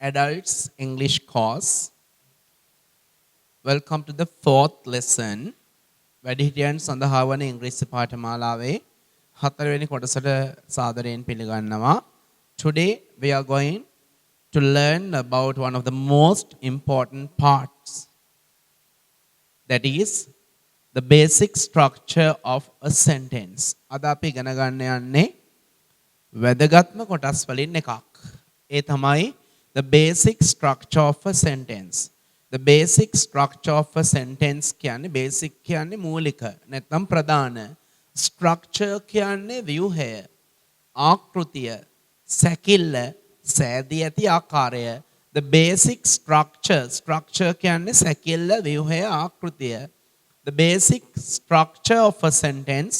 Adults English course. Welcome to the fourth lesson. වැඩිහිටියන් සඳහා වන ඉංග්‍රීසි පාඨමාලාවේ හතරවෙනි කොටසට සාදරයෙන් පිළිගන්නවා. Today we are going to learn about one of the most important parts. That is the basic structure of a sentence. අද අපි ඉගෙන ගන්න යන්නේ වැදගත්ම කොටස් වලින් එකක්. ඒ තමයි the basic structure of a sentence. The basic structure of a sentence කියන්නේ basic කියන්නේ මූලික නැත්නම් ප්‍රධාන. Structure කියන්නේ ව්‍යුහය, ආකෘතිය, සැකිල්ල, සෑදී ඇති ආකාරය. The basic structure කියන්නේ සැකිල්ල, ව්‍යුහය, ආකෘතිය. The basic structure of a sentence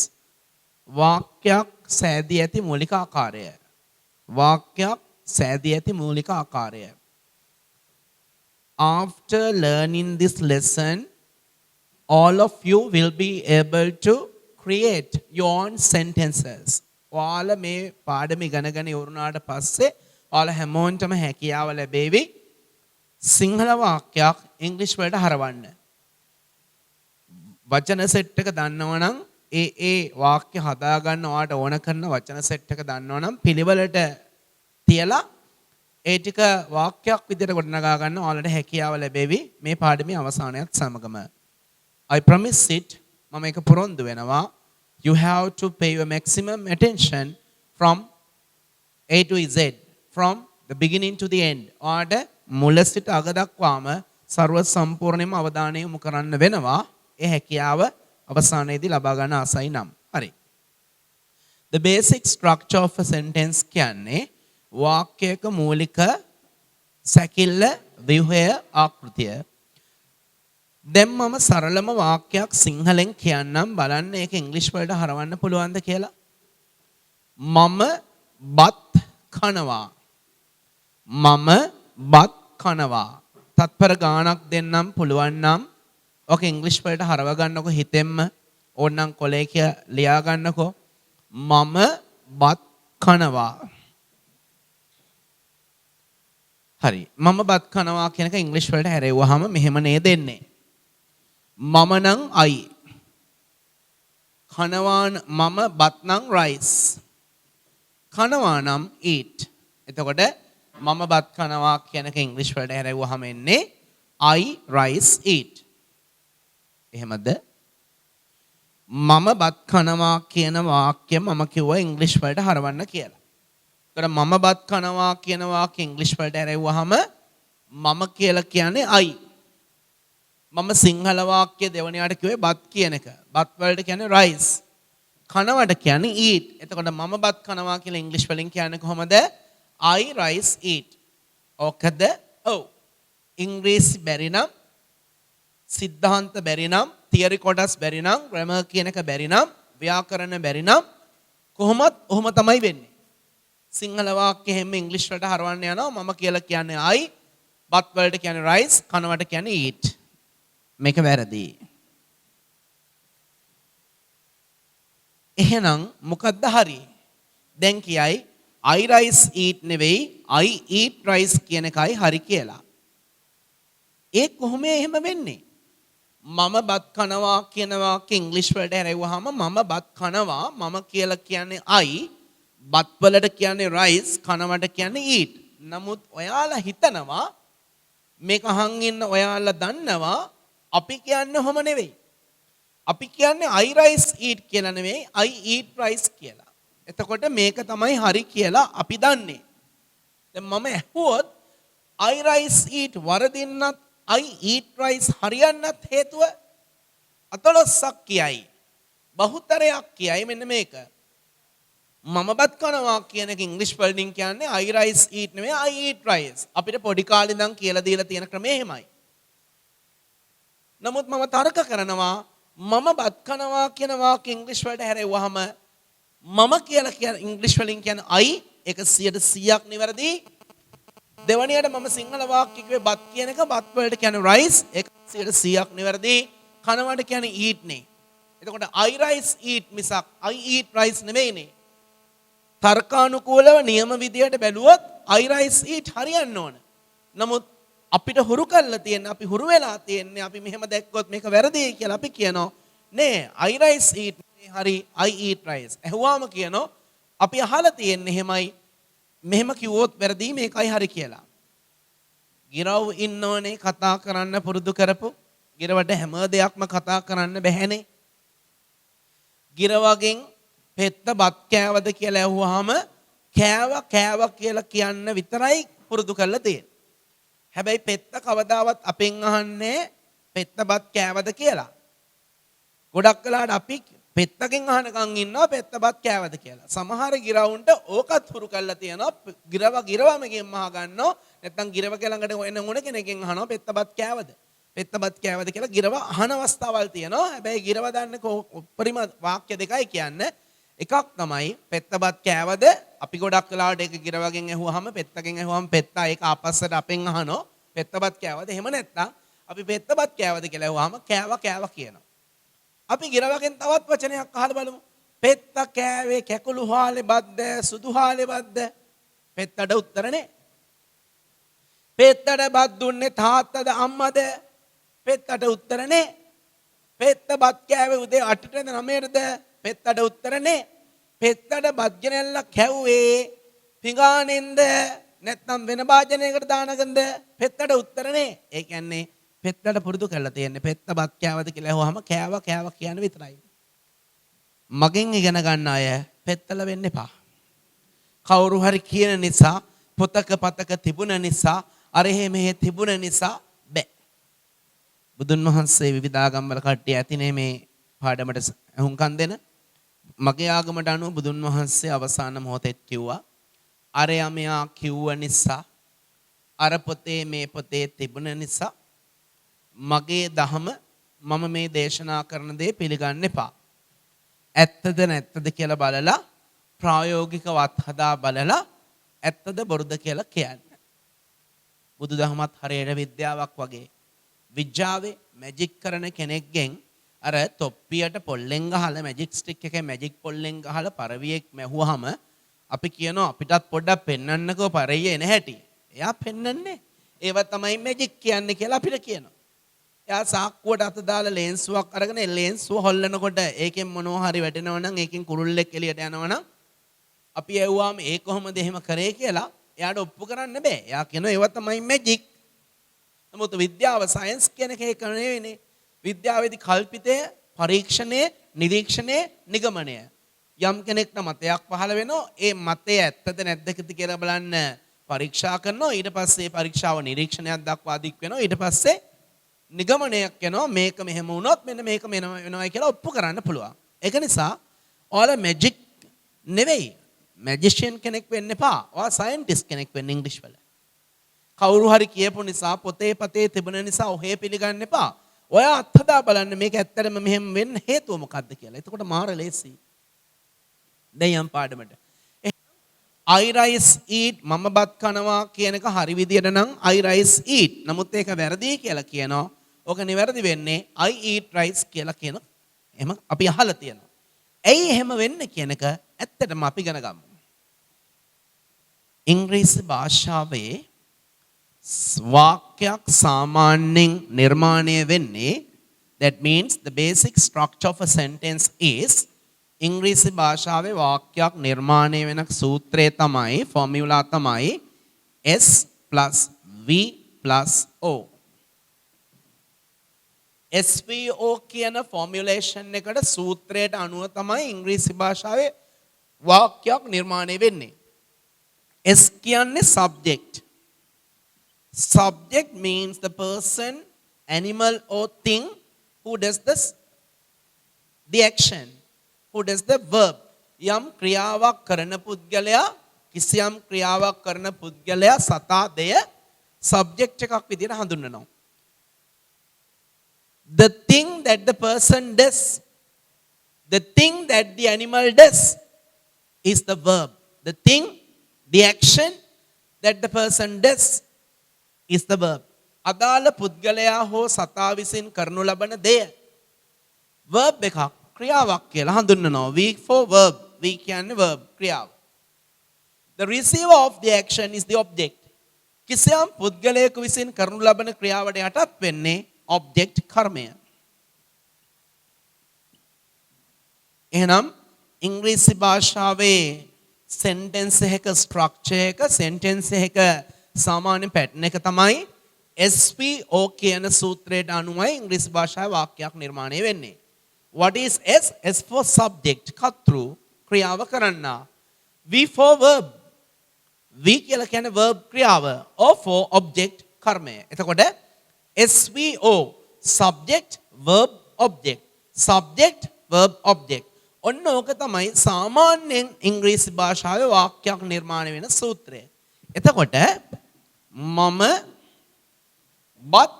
වාක්‍යයක් සෑදී ඇති මූලික ආකාරය. වාක්‍යයක් සෑදී ඇති මූලික ආකාරය. After learning this lesson, all of you will be able to create your own sentences. ඔයාලා මේ පාඩම ඉගෙනගෙන ඉවරුනාට පස්සේ ඔයාලා හැමෝටම හැකියාව ලැබෙවි සිංහල වාක්‍යයක් ඉංග්‍රීසි වලට හරවන්න. වචන සෙට් එක දන්නවනම් ඒ වාක්‍ය හදා ගන්න ඔයාලට ඕන කරන වචන සෙට් එක දන්නවනම් පිළිවෙලට තියලා ඒ ටික වාක්‍යයක් විදිහට ගොඩනගා ගන්න ඔයාලට හැකියාව ලැබෙවි මේ පාඩමේ අවසානයත් සමගම. I promise it මම ඒක පොරොන්දු වෙනවා. You have to pay your maximum attention from A to Z, from the beginning to the end. ඔයාලට මුල සිට අග දක්වාම ਸਰව සම්පූර්ණයෙන්ම අවධානය යොමු කරන්න වෙනවා. ඒ හැකියාව අවසානයේදී ලබා ගන්න ආසයි නම්. හරි. The basic structure of a sentence කියන්නේ වාක්‍යයක මූලික සැකිල්ල, ව්‍යුහය, ආකෘතිය. දැන් මම සරලම වාක්‍යයක් සිංහලෙන් කියන්නම් බලන්න ඒක ඉංග්‍රීසි වලට හරවන්න පුළුවන්ද කියලා. මම බත් කනවා. මම බත් කනවා. තත්පර ගාණක් දෙන්නම් පුළුවන් නම් ඔක ඉංග්‍රීසි වලට හරව ගන්නකො හිතෙන්ම. ඕනනම් කොලේ ලියා ගන්නකො. මම බත් කනවා. හරි. මම බත් කනවා කියන එක ඉංග්‍රීසි වලට හැරෙවුවාම මෙහෙම නේද එන්නේ. මම නම් අයි. කනවා මම බත් නම් rice. කනවා නම් eat. එතකොට මම බත් කනවා කියන එක ඉංග්‍රීසි වලට හැරෙවුවාම එන්නේ I rice eat. එහෙමද? මම බත් කනවා කියන වාක්‍ය මම කිව්වා ඉංග්‍රීසි වලට හරවන්න කියලා. එතකොට මම බත් කනවා කියන වාක්‍ය ඉංග්‍රීසි වලට ඇරෙව්වහම මම කියලා කියන්නේ I. මම සිංහල වාක්‍ය දෙවණියට කිව්වේ බත් කියන එක. බත් වලට කියන්නේ rice. කනවට කියන්නේ eat. එතකොට මම බත් කනවා කියලා ඉංග්‍රීසි වලින් කියන්නේ කොහොමද? I rice eat. ඕකද? ඔව්. ඉංග්‍රීසි බැරි නම්, සිද්ධාන්ත බැරි නම්, තියරි කොටස් බැරි නම්, ග්‍රැමර් කියන එක බැරි නම්, ව්‍යාකරණ බැරි නම් කොහොමත් ඔහොම තමයි වෙන්නේ. සිංහල වාක්‍ය හැම ඉංග්‍රීසි වලට හරවන්න යනවා. මම කියලා කියන්නේ I, බත් වලට කියන්නේ rice, කනවට කියන්නේ eat. මේක වැරදි. එහෙනම් මොකද්ද හරි? දැන් කියයි I rice eat නෙවෙයි I eat rice කියන එකයි හරි කියලා. ඒ කොහොම එහෙම වෙන්නේ? මම බත් කනවා කියන වාක්‍ය ඉංග්‍රීසි වලට හැරෙවුවාම මම බත් කනවා මම කියලා කියන්නේ I, බත් වලට කියන්නේ rice, කනවට කියන්නේ eat. නමුත් ඔයාලා හිතනවා මේක අහන් ඉන්න ඔයාලා දන්නවා අපි කියන්නේ ඔහොම නෙවෙයි. අපි කියන්නේ I rice eat කියලා නෙවෙයි I eat rice කියලා. එතකොට මේක තමයි හරි කියලා අපි දන්නේ. දැන් මම ඇහුවොත් I rice eat වරදින්නත් I eat rice හරියන්නත් හේතුව අතලොස්සක් කියයි. බහුතරයක් කියයි මෙන්න මේක. මම බත් කනවා කියන එක ඉංග්‍රීසි වලින් කියන්නේ I rice eat නෙවෙයි I eat rice. අපිට පොඩි කාලේ ඉඳන් කියලා දීලා තියෙන ක්‍රමය එහෙමයි. නමුත් මම තර්ක කරනවා මම බත් කනවා කියන වාක්‍ය ඉංග්‍රීසි වලට හැරෙවුවාම මම කියලා කියන්නේ ඉංග්‍රීසි වලින් කියන්නේ I, ඒක 100%ක් නිවැරදි. දෙවණියට මම සිංහල වාක්‍ය කිව්වේ බත් කියන එක බත් වලට කියන්නේ rice, ඒක 100%ක් නිවැරදි. කනවට කියන්නේ eat නේ. එතකොට I rice eat මිසක් I eat rice නෙමෙයිනේ. තර්කානුකූලව නියම විදියට බැලුවොත් I rice eat හරියන්න ඕන. නමුත් අපිට හුරු කරලා තියෙන්නේ අපි හුරු වෙලා තියෙන්නේ අපි මෙහෙම දැක්කොත් මේක වැරදි කියලා අපි කියනවා නේ I rice eat හරි I eat rice ඇහුවාම කියනවා අපි අහලා තියෙන්නේ එහෙමයි මෙහෙම කිව්වොත් වැරදි මේකයි හරි කියලා ගිරව් ඉන්නෝනේ කතා කරන්න පුරුදු කරපු ගිරවට හැම දෙයක්ම කතා කරන්න බැහැනේ ගිරවගෙන් පෙත්ත බත් කෑවද කියලා ඇහුවාම කෑව කියලා කියන්න විතරයි පුරුදු කරලා තියෙන්නේ හැබැයි පෙත්ත කවදාවත් අපෙන් අහන්නේ පෙත්ත බත් කෑවද කියලා. ගොඩක් වෙලාවට අපි පෙත්තකින් අහනකම් ඉන්නවා පෙත්ත බත් කෑවද කියලා. සමහර ගිරවුන්ට ඕකත් හුරු කරලා තියෙනවා. ගිරවමකින් අහ ගන්නවා. නැත්නම් ගිරවක ළඟට එන උණ කෙනකින් අහනවා පෙත්ත බත් කෑවද? පෙත්ත බත් කෑවද කියලා ගිරව අහන අවස්ථාවල් තියෙනවා. හැබැයි ගිරව දන්නේ උපරිම වාක්‍ය දෙකයි කියන්නේ. එකක් තමයි පෙත්ත බත් කෑවද අපි ගොඩක් වෙලාවට ඒක ගිරවගෙන් ඇහුවාම පෙත්තකින් ඇහුවාම පෙත්තා ඒක ආපස්සට අපෙන් අහනවා පෙත්ත බත් කෑවද එහෙම නැත්නම් අපි පෙත්ත බත් කෑවද කියලා ඇහුවාම කෑව කියනවා අපි ගිරවගෙන් තවත් වචනයක් අහලා බලමු පෙත්ත කෑවේ කැකුළු හාලේ බද්ද සුදු හාලේ බද්ද පෙත්තට උත්තරනේ පෙත්තට බත් දුන්නේ තාත්තද අම්මද පෙත්තට උත්තරනේ පෙත්ත බත් කෑවේ උදේ 8ටද 9ටද පෙත්තට උත්තරනේ පෙත්තට බත් ගෙනල්ල කැව්වේ පිඟානෙන්ද නැත්නම් වෙන භාජනයකට දානකන්ද පෙත්තට උත්තරනේ ඒ කියන්නේ පෙත්තට පුරුදු කරලා තියෙන්නේ පෙත්ත බත් කෑවද කියලා අහුවාම කෑව කියන විතරයි මගෙන් ඉගෙන ගන්න අය පෙත්තල වෙන්න එපා කවුරු හරි කියන නිසා පොතක පතක තිබුණ නිසා අර මෙහෙ තිබුණ නිසා බෑ බුදුන් වහන්සේ විවිධාගම් වල කට්ටිය ඇතිනේ මේ පාඩමට අහුම්කම් දෙන මගේ ආගමට අනුව බුදුන් වහන්සේ අවසාන මොහොතේ කිව්වා අරයා මෙයා කිව්ව නිසා අර පොතේ මේ පොතේ තිබුණ නිසා මගේ දහම මම මේ දේශනා කරන දේ පිළිගන්න එපා. ඇත්තද නැත්තද කියලා බලලා ප්‍රායෝගිකවත් හදා බලලා ඇත්තද බොරුද කියලා කියන්න. බුදුදහමත් හරියට විද්‍යාවක් වගේ. විද්‍යාවේ මැජික් කරන කෙනෙක්ගෙන් අර තොප්පියට පොල්ලෙන් ගහලා මැජික් ස්ටික් එකේ මැජික් පොල්ලෙන් ගහලා පරවියෙක් මැහුවාම අපි කියනවා අපිටත් පොඩ්ඩක් පෙන්වන්නකෝ පරවිය එන හැටි. එයා පෙන්වන්නේ. ඒව තමයි මැජික් කියන්නේ කියලා අපිට කියනවා. එයා සාක්කුවට අත දාලා ලේන්සුවක් අරගෙන ඒ ලේන්සුව හොල්ලනකොට ඒකෙන් මොනවා හරි වැටෙනවා නම් ඒකෙන් කුරුල්ලෙක් එළියට යනවා නම් අපි ඇහුවාම ඒ කොහොමද එහෙම කරේ කියලා එයාට ඔප්පු කරන්න බෑ. එයා කියනවා ඒව තමයි මැජික්. නමුත් විද්‍යාව සයන්ස් කියන එක ඒක නෙවෙයිනේ. විද්‍යාවේදී කල්පිතය පරීක්ෂණය නිරීක්ෂණය නිගමනය යම් කෙනෙක්ට මතයක් පහළ වෙනවා ඒ මතය ඇත්තද නැද්ද කියලා බලන්න පරීක්ෂා කරනවා ඊට පස්සේ පරීක්ෂාව නිරීක්ෂණයක් දක්වා දික් වෙනවා ඊට පස්සේ නිගමනයක් වෙනවා මේක මෙහෙම වුණොත් මෙන්න මේක වෙනවයි කියලා ඔප්පු කරන්න පුළුවන් ඒක නිසා ඔයාලා මැජික් නෙවෙයි මැජිෂියන් කෙනෙක් වෙන්න එපා ඔයා සයන්ටිස්ට් කෙනෙක් වෙන්න ඉංග්‍රීසි වල කවුරු හරි කියපු නිසා පොතේ පතේ තිබුණ නිසා ඔහේ පිළිගන්න එපා ඔයා අත්හදා බලන්න මේක ඇත්තටම මෙහෙම වෙන්න හේතුව මොකක්ද කියලා. එතකොට මාර ලේසි. දැන් යම් පාඩමට. I rice eat මම බත් කනවා කියන එක හරි විදියට නම් I rice eat. නමුත් ඒක වැරදි කියලා කියනවා. ඕක නිවැරදි වෙන්නේ I eat rice කියලා කියන. එහෙම අපි අහලා තියෙනවා. ඇයි එහෙම වෙන්නේ කියන එක ඇත්තටම අපි ඉගෙන ගමු. ඉංග්‍රීසි භාෂාවේ වාක්‍යයක් සාමාන්‍යයෙන් නිර්මාණය වෙන්නේ that means the basic structure of a sentence is ඉංග්‍රීසි භාෂාවේ වාක්‍යයක් නිර්මාණය වෙන සූත්‍රය තමයි ෆෝමියුලා තමයි S + V + O SVO කියන ෆෝමියුලේෂන් එකට සූත්‍රයට අනුව තමයි ඉංග්‍රීසි භාෂාවේ වාක්‍යයක් නිර්මාණය වෙන්නේ S කියන්නේ subject Subject means the person, animal or thing who does the action, who does the verb. යම් ක්‍රියාවක් කරන පුද්ගලයා කිසියම් ක්‍රියාවක් කරන පුද්ගලයා සතා දෙය subject එකක් විදිහට හඳුන්වනවා. The thing that the person does, the thing that the animal does is the verb. The thing, the action that the person does is the verb. අදාළ පුද්ගලයා හෝ සතා විසින් කරනු ලබන දෙය verb එකක් ක්‍රියාවක් කියලා හඳුන්වනවා. V for verb. V කියන්නේ verb ක්‍රියාව. The receiver of the action is the object. කිසියම් පුද්ගලයෙකු විසින් කරනු ලබන ක්‍රියාවට යටත් වෙන්නේ ඔබ්ජෙක්ට් කර්මය. එහෙනම් ඉංග්‍රීසි භාෂාවේ සෙන්ටෙන්ස් එකක ස්ට්‍රක්චර් එක සෙන්ටෙන්ස් එකක සාමාන්‍ය පැටර්න් එක තමයි SVO කියන සූත්‍රයට අනුවයි ඉංග්‍රීසි භාෂාවේ වාක්‍යයක් නිර්මාණය වෙන්නේ. What is S? S for subject, කර්තෘ, ක්‍රියාව කරන්නා. V for verb. V කියලා කියන්නේ verb ක්‍රියාව. O for object, කර්මය. එතකොට SVO subject, verb, object. Subject, verb, object. ඔන්න ඕක තමයි සාමාන්‍යයෙන් ඉංග්‍රීසි භාෂාවේ වාක්‍යයක් නිර්මාණය වෙන සූත්‍රය. එතකොට මම but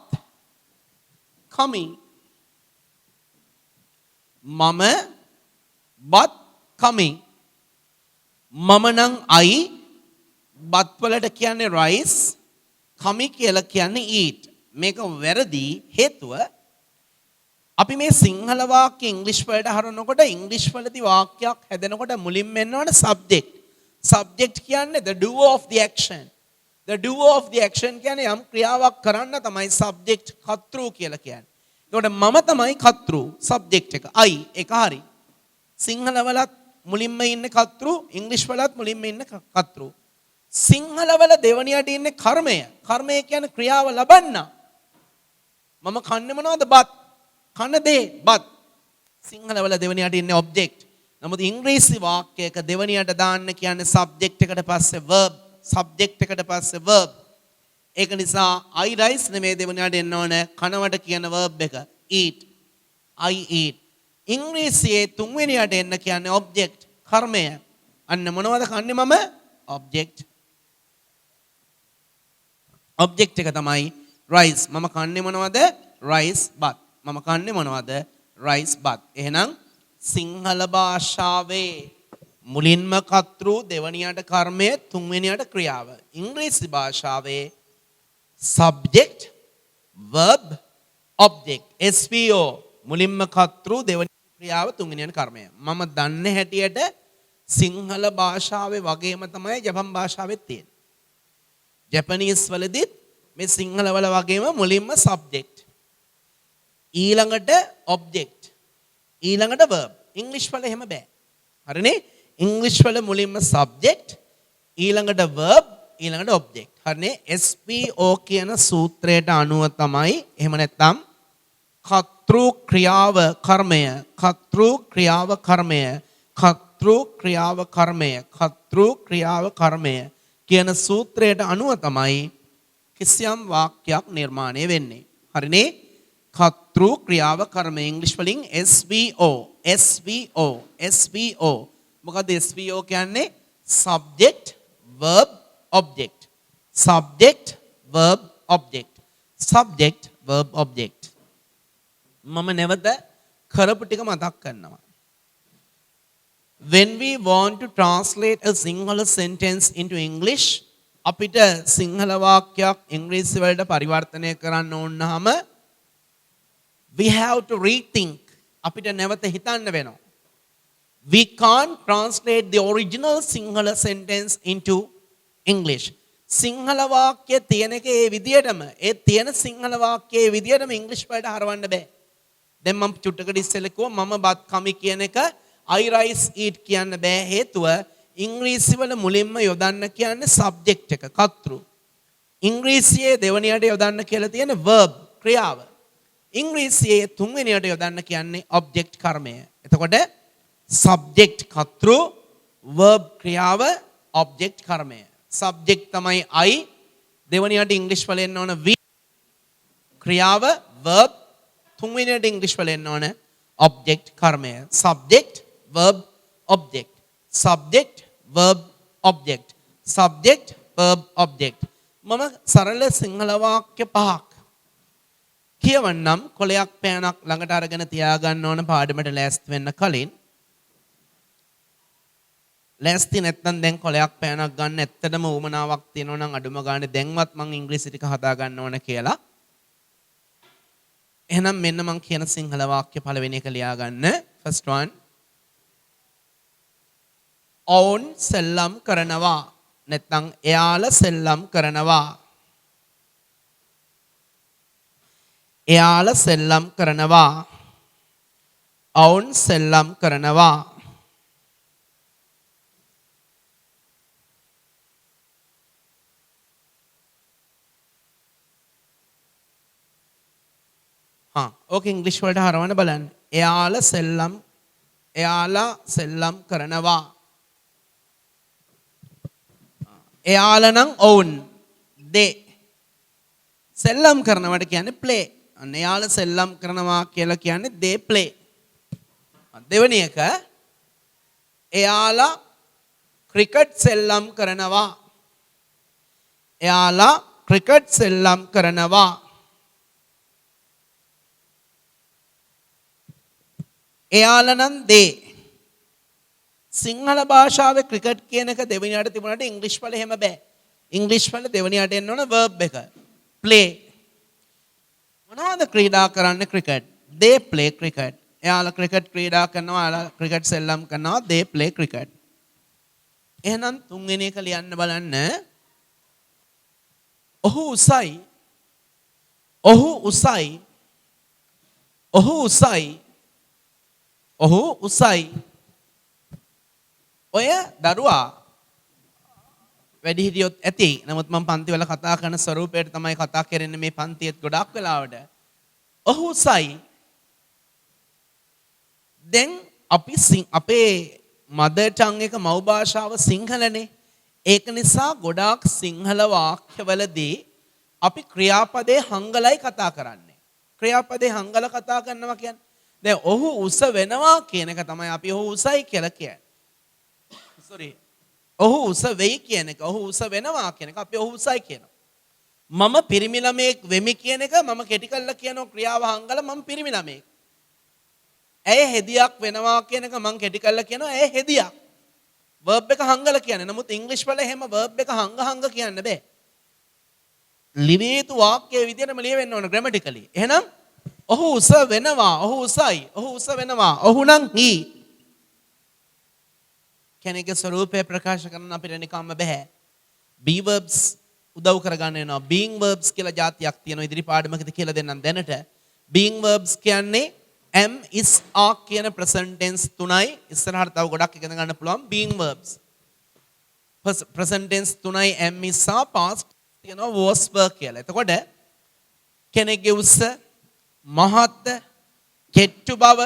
coming මම but coming මම නම් I but වලට කියන්නේ rice coming කියලා කියන්නේ eat. මේක වැරදි හේතුව අපි මේ සිංහල වාක්‍ය ඉංග්‍රීසි වලට හරවනකොට ඉංග්‍රීසි වලදී වාක්‍යයක් හැදෙනකොට මුලින්ම එන්නවනේ subject. Subject කියන්නේ the doer of the action. The doer of the action කියන්නේ යම් ක්‍රියාවක් කරන්න තමයි subject කර්තෘ කියලා කියන්නේ. එතකොට මම තමයි කර්තෘ subject එක. I ඒක හරි. සිංහල වලත් මුලින්ම ඉන්නේ කර්තෘ, ඉංග්‍රීසි වලත් මුලින්ම ඉන්නේ කර්තෘ. සිංහල වල දෙවණියට ඉන්නේ කර්මය. කර්මය කියන්නේ ක්‍රියාව ලබන්න. මම කන්නේ මොනවද? බත්. කන දේ බත්. සිංහල වල දෙවණියට ඉන්නේ object. නමුත් ඉංග්‍රීසි වාක්‍යයක දෙවණියට දාන්න කියන්නේ subject එකට පස්සේ verb. subject එකට පස්සේ verb. ඒක නිසා I rice නෙමෙයි දෙවණියට එන්න ඕනේ කනවට කියන verb එක eat. I eat. ඉංග්‍රීසියේ තුන්වෙනියට එන්න කියන්නේ object කර්මය. අන්න මොනවද කන්නේ මම? object. object එක තමයි rice. මම කන්නේ මොනවද? rice but. මම කන්නේ මොනවද? rice but. එහෙනම් සිංහල භාෂාවේ මුලින්ම කර්තෘ, දෙවණියට කර්මය, තුන්වෙනියට ක්‍රියාව. ඉංග්‍රීසි භාෂාවේ subject, verb, object. SVO මුලින්ම කර්තෘ, දෙවණියට ක්‍රියාව, තුන්වෙනියට කර්මය. මම දන්නේ හැටියට සිංහල භාෂාවේ වගේම තමයි ජපන් භාෂාවෙත් තියෙන්නේ. ජපනීස් වලදීත් මේ සිංහල වල වගේම මුලින්ම subject. ඊළඟට object. ඊළඟට verb. ඉංග්‍රීසි වල එහෙම බෑ. හරිනේ? ඉංග්‍රීසි වල මුලින්ම subject, ඊළඟට verb, ඊළඟට object. හරිනේ? SVO කියන සූත්‍රයට අනුව තමයි එහෙම නැත්නම් කර්තෘ ක්‍රියාව කර්මය, කර්තෘ ක්‍රියාව කර්මය, කර්තෘ ක්‍රියාව කර්මය, කර්තෘ ක්‍රියාව කර්මය කියන සූත්‍රයට අනුව තමයි කිසියම් වාක්‍යයක් නිර්මාණය වෙන්නේ. හරිනේ? කර්තෘ ක්‍රියාව කර්මය ඉංග්‍රීසි වලින් SVO SVO SVO මොකද SVO කියන්නේ subject verb object subject verb object subject verb object මම නැවත කරපු ටික මතක් කරනවා. When we want to translate a Sinhala sentence into English අපිට සිංහල වාක්‍යයක් ඉංග්‍රීසි වලට පරිවර්තනය කරන්න ඕන නම් we have to rethink. අපිට නැවත හිතන්න වෙනවා. We can't translate the original Sinhala sentence into English. Sinhala වාක්‍ය තියෙන එක ඒ විදියටම ඒ තියෙන සිංහල වාක්‍ය ඒ විදියටම ඉංග්‍රීසි වලට හරවන්න බෑ. දැන් මම චුට්ටකට ඉස්සෙල්ලා කිව්වා මම බත් කමි කියන එක I rice eat කියන්න බෑ හේතුව ඉංග්‍රීසි වල මුලින්ම යොදන්න කියන්නේ subject එක කර්තෘ. ඉංග්‍රීසියේ දෙවණියට යොදන්න කියලා තියෙන verb ක්‍රියාව. ඉංග්‍රීසියේ තුන්වෙනියට යොදන්න කියන්නේ object කර්මය. එතකොට subject කර්තෘ, verb ක්‍රියාව, object කර්මය. subject තමයි I, දෙවණියට ඉංග්‍රීසි වල එන්න ඕන we, ක්‍රියාව verb, තුන්වෙනියට ඉංග්‍රීසි වල එන්න ඕන object කර්මය. subject, verb, object. subject, verb, object. subject, verb, object. මම සරල සිංහල වාක්‍ය පහක් කියවන්නම්. කොලයක් පෑනක් ළඟට අරගෙන තියාගන්න ඕන පාඩමට ලෑස්ති වෙන්න කලින්. ලෑස්ති නැත්නම් දැන් කොලයක් පෑනක් ගන්න ඇත්තටම උවමනාවක් තියෙනවා නම් අඩුම ගානේ දැන්වත් මම ඉංග්‍රීසි ටික හදා ගන්න ඕන කියලා. එහෙනම් මෙන්න මම කියන සිංහල වාක්‍ය පළවෙනි එක ලියා ගන්න. first one. ඔවුන් සෙල්ලම් කරනවා. නැත්නම් එයාලා සෙල්ලම් කරනවා. එයාලා සෙල්ලම් කරනවා. ඔවුන් සෙල්ලම් කරනවා. ඕක ඉංග්‍රීසි වලට හරවන්න බලන්න. එයාලා සෙල්ලම් කරනවා. එයාලා නම් ඔවුන් they සෙල්ලම් කරනවට කියන්නේ play. අන්න එයාලා සෙල්ලම් කරනවා කියලා කියන්නේ they play. දෙවෙනි එක එයාලා ක්‍රිකට් සෙල්ලම් කරනවා. එයාලා ක්‍රිකට් සෙල්ලම් කරනවා. එයාලා නම් they සිංහල භාෂාවේ ක්‍රිකට් කියන එක දෙවෙනියට තිබුණාට ඉංග්‍රීසි වල එහෙම බෑ. ඉංග්‍රීසි වල දෙවෙනියට එන්න ඕන verb එක. play. මොනවද ක්‍රීඩා කරන්නේ ක්‍රිකට්? they play cricket. එයාලා ක්‍රිකට් ක්‍රීඩා කරනවා. එයාලා ක්‍රිකට් සෙල්ලම් කරනවා. they play cricket. එහෙනම් තුන්වෙනි එක ලියන්න බලන්න. ඔහු උසයි. ඔහු උසයි. ඔහු උසයි. ඔහු උසයි. ඔය දරුවා වැඩිහිටියොත් ඇති. නමුත් මම පන්ති වල කතා කරන ස්වරූපයට තමයි කතා කරන්නේ මේ පන්තියත් ගොඩක් වෙලාවට. ඔහු උසයි. දැන් අපි අපේ මදර් ටං එක මව් භාෂාව සිංහලනේ. ඒක නිසා ගොඩාක් සිංහල වාක්‍යවලදී අපි ක්‍රියාපදේ හංගලයි කතා කරන්නේ. ක්‍රියාපදේ හංගල කතා කරනවා කියන්නේ දැන් ඔහු උස වෙනවා කියන එක තමයි අපි ඔහු උසයි කියලා කියන්නේ. sorry. ඔහු උස වෙයි කියන එක, ඔහු උස වෙනවා කියන එක අපි ඔහු උසයි කියනවා. මම පිරිමි ළමයෙක් වෙමි කියන එක මම කෙටි කරලා කියනවා ක්‍රියාව හංගල මම පිරිමි ළමයෙක්. ඇය හෙදියක් වෙනවා කියන එක මම කෙටි කරලා කියනවා ඇය හෙදියක්. verb එක හංගල කියන්නේ. නමුත් ඉංග්‍රීසි වල එහෙම verb එක හංග කියන්න බෑ. ලිවිය යුතු වාක්‍යයේ විදියටම ලියවෙන්න ඕන grammatically. එහෙනම් ඔහු උස වෙනවා. ඔහු උසයි. ඔහු උස වෙනවා. ඔහු නම් he. කෙනෙක්ගේ ස්වරූපය ප්‍රකාශ කරන්න අපිට නිකම්ම බෑ. be verbs උදව් කරගන්න වෙනවා. being verbs කියලා જાතියක් තියෙනවා. ඉදිරි පාඩමකදී කියලා දෙන්නම් දැනට. being verbs කියන්නේ am is are කියන present tense තුනයි. ඉස්සරහට තව ගොඩක් ඉගෙන ගන්න පුළුවන් being verbs. present tense තුනයි am is are past තියෙනවා was were කියලා. එතකොට කෙනෙක්ගේ උස මහත් කෙට්ටු බව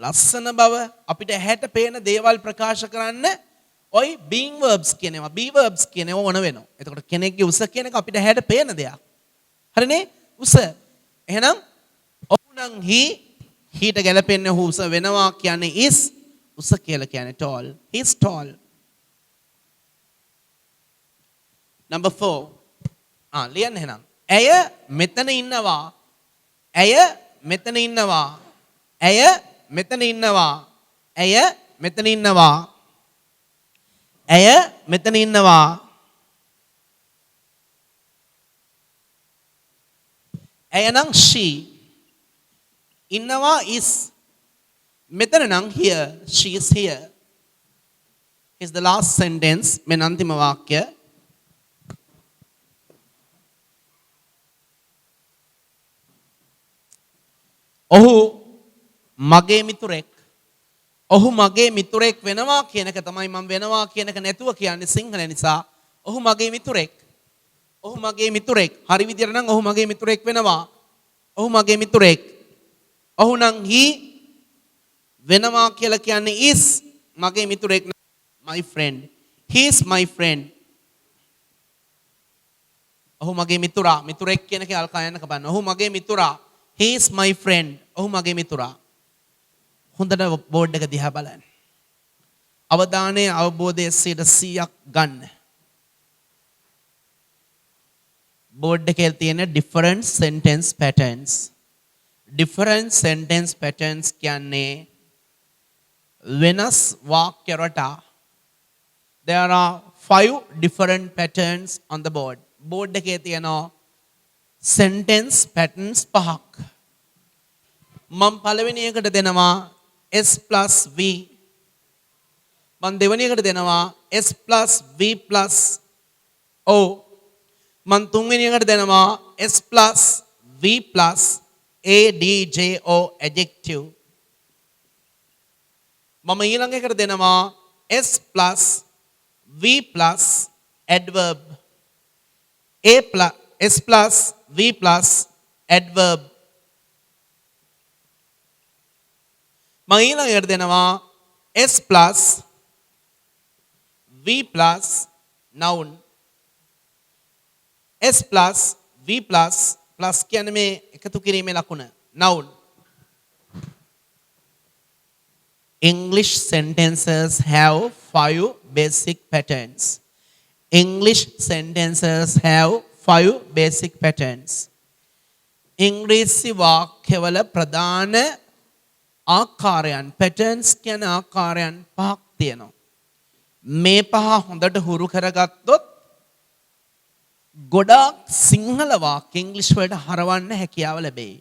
ලස්සන බව අපිට ඇහැට පේන දේවල් ප්‍රකාශ කරන්න ඔයි being verbs කියනවා. be verbs කියනවා ඕන වෙනවා. එතකොට කෙනෙක්ගේ උස කියන එක අපිට ඇහැට පේන දෙයක්. හරිනේ? උස. එහෙනම් ඔහු නම් heට ගැලපෙන්නේ ඔහු උස වෙනවා කියන්නේ is. උස කියලා කියන්නේ tall. He is tall. number 4. ලියන්න එහෙනම්. ඇය මෙතන ඉන්නවා. ඇය මෙතන ඉන්නවා. ඇය මෙතන ඉන්නවා. ඇය මෙතන ඉන්නවා. ඇය මෙතන ඉන්නවා. ඇය නම් she. ඉන්නවා is. මෙතන නම් here. She is here. is the last sentence. මේ අන්තිම වාක්‍ය. ඔහු මගේ මිතුරෙක්. ඔහු මගේ මිතුරෙක් වෙනවා කියන එක තමයි මම වෙනවා කියන එක නැතුව කියන්නේ සිංහල නිසා. ඔහු මගේ මිතුරෙක්. ඔහු මගේ මිතුරෙක්. හරි විදියට නම් ඔහු මගේ මිතුරෙක් වෙනවා. ඔහු මගේ මිතුරෙක්. ඔහු නම් he වෙනවා කියලා කියන්නේ is මගේ මිතුරෙක්. my friend. He is my friend. ඔහු මගේ මිතුරා. මිතුරෙක් කියන එකේ අල්කයන්ක බලන්න. ඔහු මගේ මිතුරා. He is my friend. ඔහු මගේ මිතුරා. හොඳට බෝඩ් එක දිහා බලන්න. අවධානයේ අවබෝධයේ 100ක් ගන්න. බෝඩ් එකේ තියෙන different sentence patterns. different sentence patterns කියන්නේ වෙනස් වාක්‍ය රටා. There are 5 different patterns on the board. Board එකේ තියෙනවා sentence patterns 5ක්. මම පළවෙනි එකට දෙනවා S plus V. මම දෙවෙනි එකට දෙනවා S plus V plus O. මම තුන්වෙනි එකට දෙනවා S plus V plus ADJO adjective. මම ඊළඟ එකට දෙනවා S plus V plus adverb. S plus V plus adverb. මම ඊළඟ එකට දෙනවා S plus V plus noun. S plus V plus plus කියන්නේ මේ එකතු කිරීමේ ලකුණ noun. English sentences have 5 basic patterns. English sentences have 5 basic patterns. ඉංග්‍රීසි වාක්‍යවල ප්‍රධාන ආකාරයන් patterns කියන ආකාරයන් පහක් තියෙනවා. මේ පහ හොඳට හුරු කරගත්තොත් ගොඩාක් සිංහල වාක්‍ය ඉංග්‍රීසි වලට හරවන්න හැකියාව ලැබෙයි.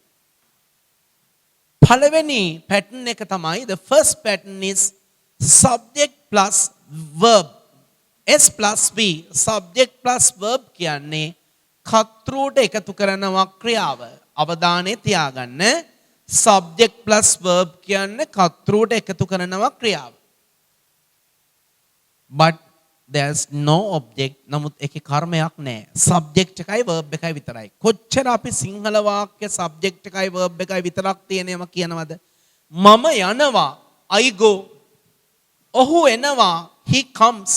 පළවෙනි pattern එක තමයි the first pattern is subject plus verb. S plus V subject plus verb කියන්නේ කර්තෘට එකතු කරනවා ක්‍රියාව. අවධානය තියාගන්න subject plus verb කියන්නේ කර්තෘට එකතු කරනවා ක්‍රියාව. But there's no object. නමුත් ඒකේ කර්මයක් නැහැ. subject එකයි verb එකයි විතරයි. කොච්චර අපි සිංහල වාක්‍ය subject එකයි verb එකයි විතරක් තියෙනවම කියනවද? මම යනවා I go. ඔහු එනවා he comes.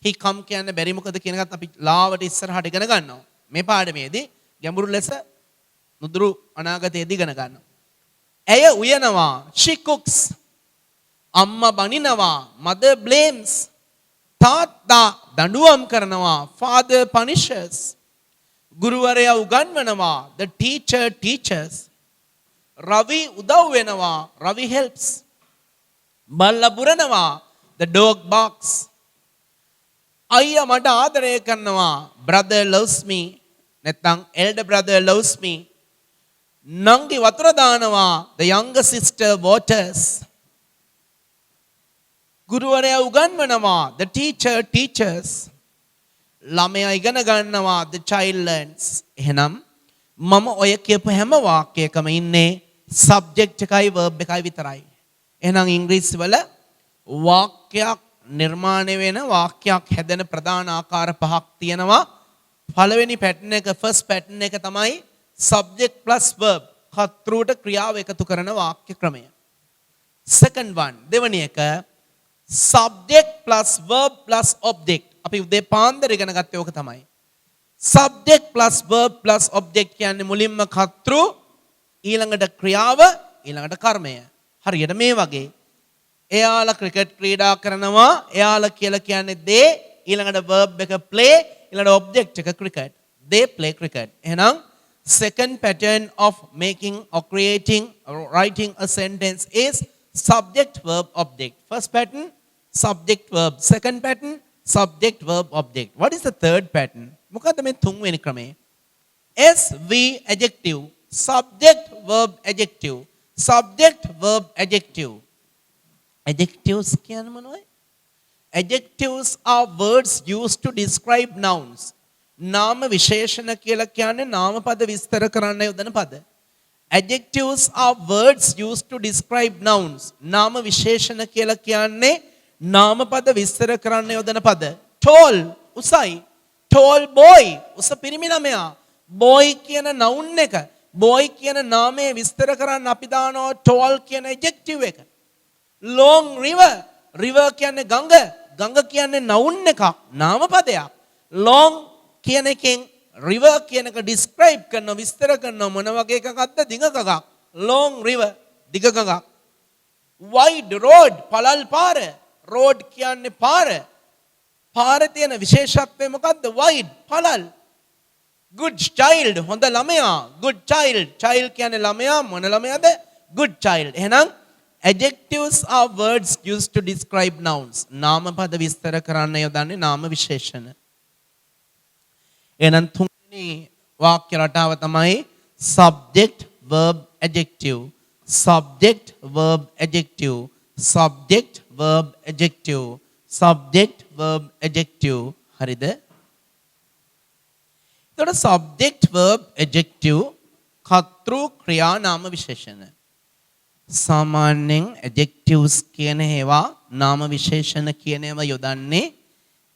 he come කියන්නේ බැරි මොකද කියන එකත් අපි ලාවට ඉස්සරහට ඉගෙන ගන්නවා. මේ පාඩමේදී ගැඹුරු ලෙස නුදුරු අනාගතයේදී ඉගෙන ගන්නවා. ඇය උයනවා she cooks. අම්මා බනිනවා mother blames. තාත්තා දඬුවම් කරනවා father punishes. ගුරුවරයා උගන්වනවා the teacher teaches. රවි උදව් වෙනවා රවි helps. බල්ලා බුරනවා the dog barks. අයියා මට ආදරය කරනවා brother loves me. නැත්නම් elder brother loves me. නංගි වතුර දානවා the younger sister waters. ගුරුවරයා උගන්වනවා the teacher teaches. ළමයා ඉගෙන ගන්නවා the child learns. එහෙනම් මම ඔය කියපු හැම වාක්‍යයකම ඉන්නේ subject එකයි verb එකයි විතරයි. එහෙනම් ඉංග්‍රීසි වල වාක්‍යයක් නිර්මාණය වෙන වාක්‍යයක් හැදෙන ප්‍රධාන ආකාර පහක් තියෙනවා. පළවෙනි pattern එක first pattern එක තමයි subject plus verb. කර්තෘට ක්‍රියාව එකතු කරන වාක්‍ය ක්‍රමය. second one දෙවැනි එක subject plus verb plus object. අපි උදේ පාන්දර ඉගෙන ගත්තේ ඕක තමයි. subject plus verb plus object කියන්නේ මුලින්ම කර්තෘ ඊළඟට ක්‍රියාව ඊළඟට කර්මය. හරියට මේ වගේ එයාලා ක්‍රිකට් ක්‍රීඩා කරනවා එයාලා කියලා කියන්නේ they ඊළඟට verb එක play ඊළඟට object එක cricket. they play cricket. එහෙනම් second pattern of making or creating or writing a sentence is subject verb object. First pattern subject verb. Second pattern subject verb object. What is the third pattern? මොකද්ද මේ තුන්වෙනි ක්‍රමය? SV adjective subject verb adjective subject verb adjective. Adjectives කියන්නේ මොනවද? Adjectives are words used to describe nouns. නාම විශේෂණ කියලා කියන්නේ නාමපද විස්තර කරන්න යොදන පද. Adjectives are words used to describe nouns. නාම විශේෂණ කියලා කියන්නේ නාමපද විස්තර කරන්න යොදන පද. Tall උසයි. Tall boy උස පිරිමි ළමයා. boy කියන noun එක. boy කියන නාමය විස්තර කරන්න අපි දානවා tall කියන adjective එක. long river river කියන්නේ ගඟ. ගඟ කියන්නේ noun එකක් නාමපදයක්. long කියන එකෙන් river කියන එක describe කරනවා විස්තර කරනවා මොන වගේ එකක්ද දිග ගඟක්. long river දිග ගඟක්. wide road පළල් පාර. road කියන්නේ පාර. පාරේ තියෙන විශේෂත්වය මොකද්ද? wide පළල්. good child හොඳ ළමයා. good child child කියන්නේ ළමයා මොන ළමයාද? good child. එහෙනම් adjectives are words used to describe nouns. නාමපද විස්තර කරන්න යොදන්නේ නාම විශේෂණ. එහෙනම් තුන්වෙනි වාක්‍ය රටාව තමයි subject verb adjective. subject verb adjective. subject verb adjective. subject verb adjective. හරිද? එතකොට subject verb adjective කර්තෘ ක්‍රියා නාම විශේෂණ. සාමාන්‍යයෙන් adjectives කියන ඒවා නාම විශේෂණ කියන ඒවා යොදන්නේ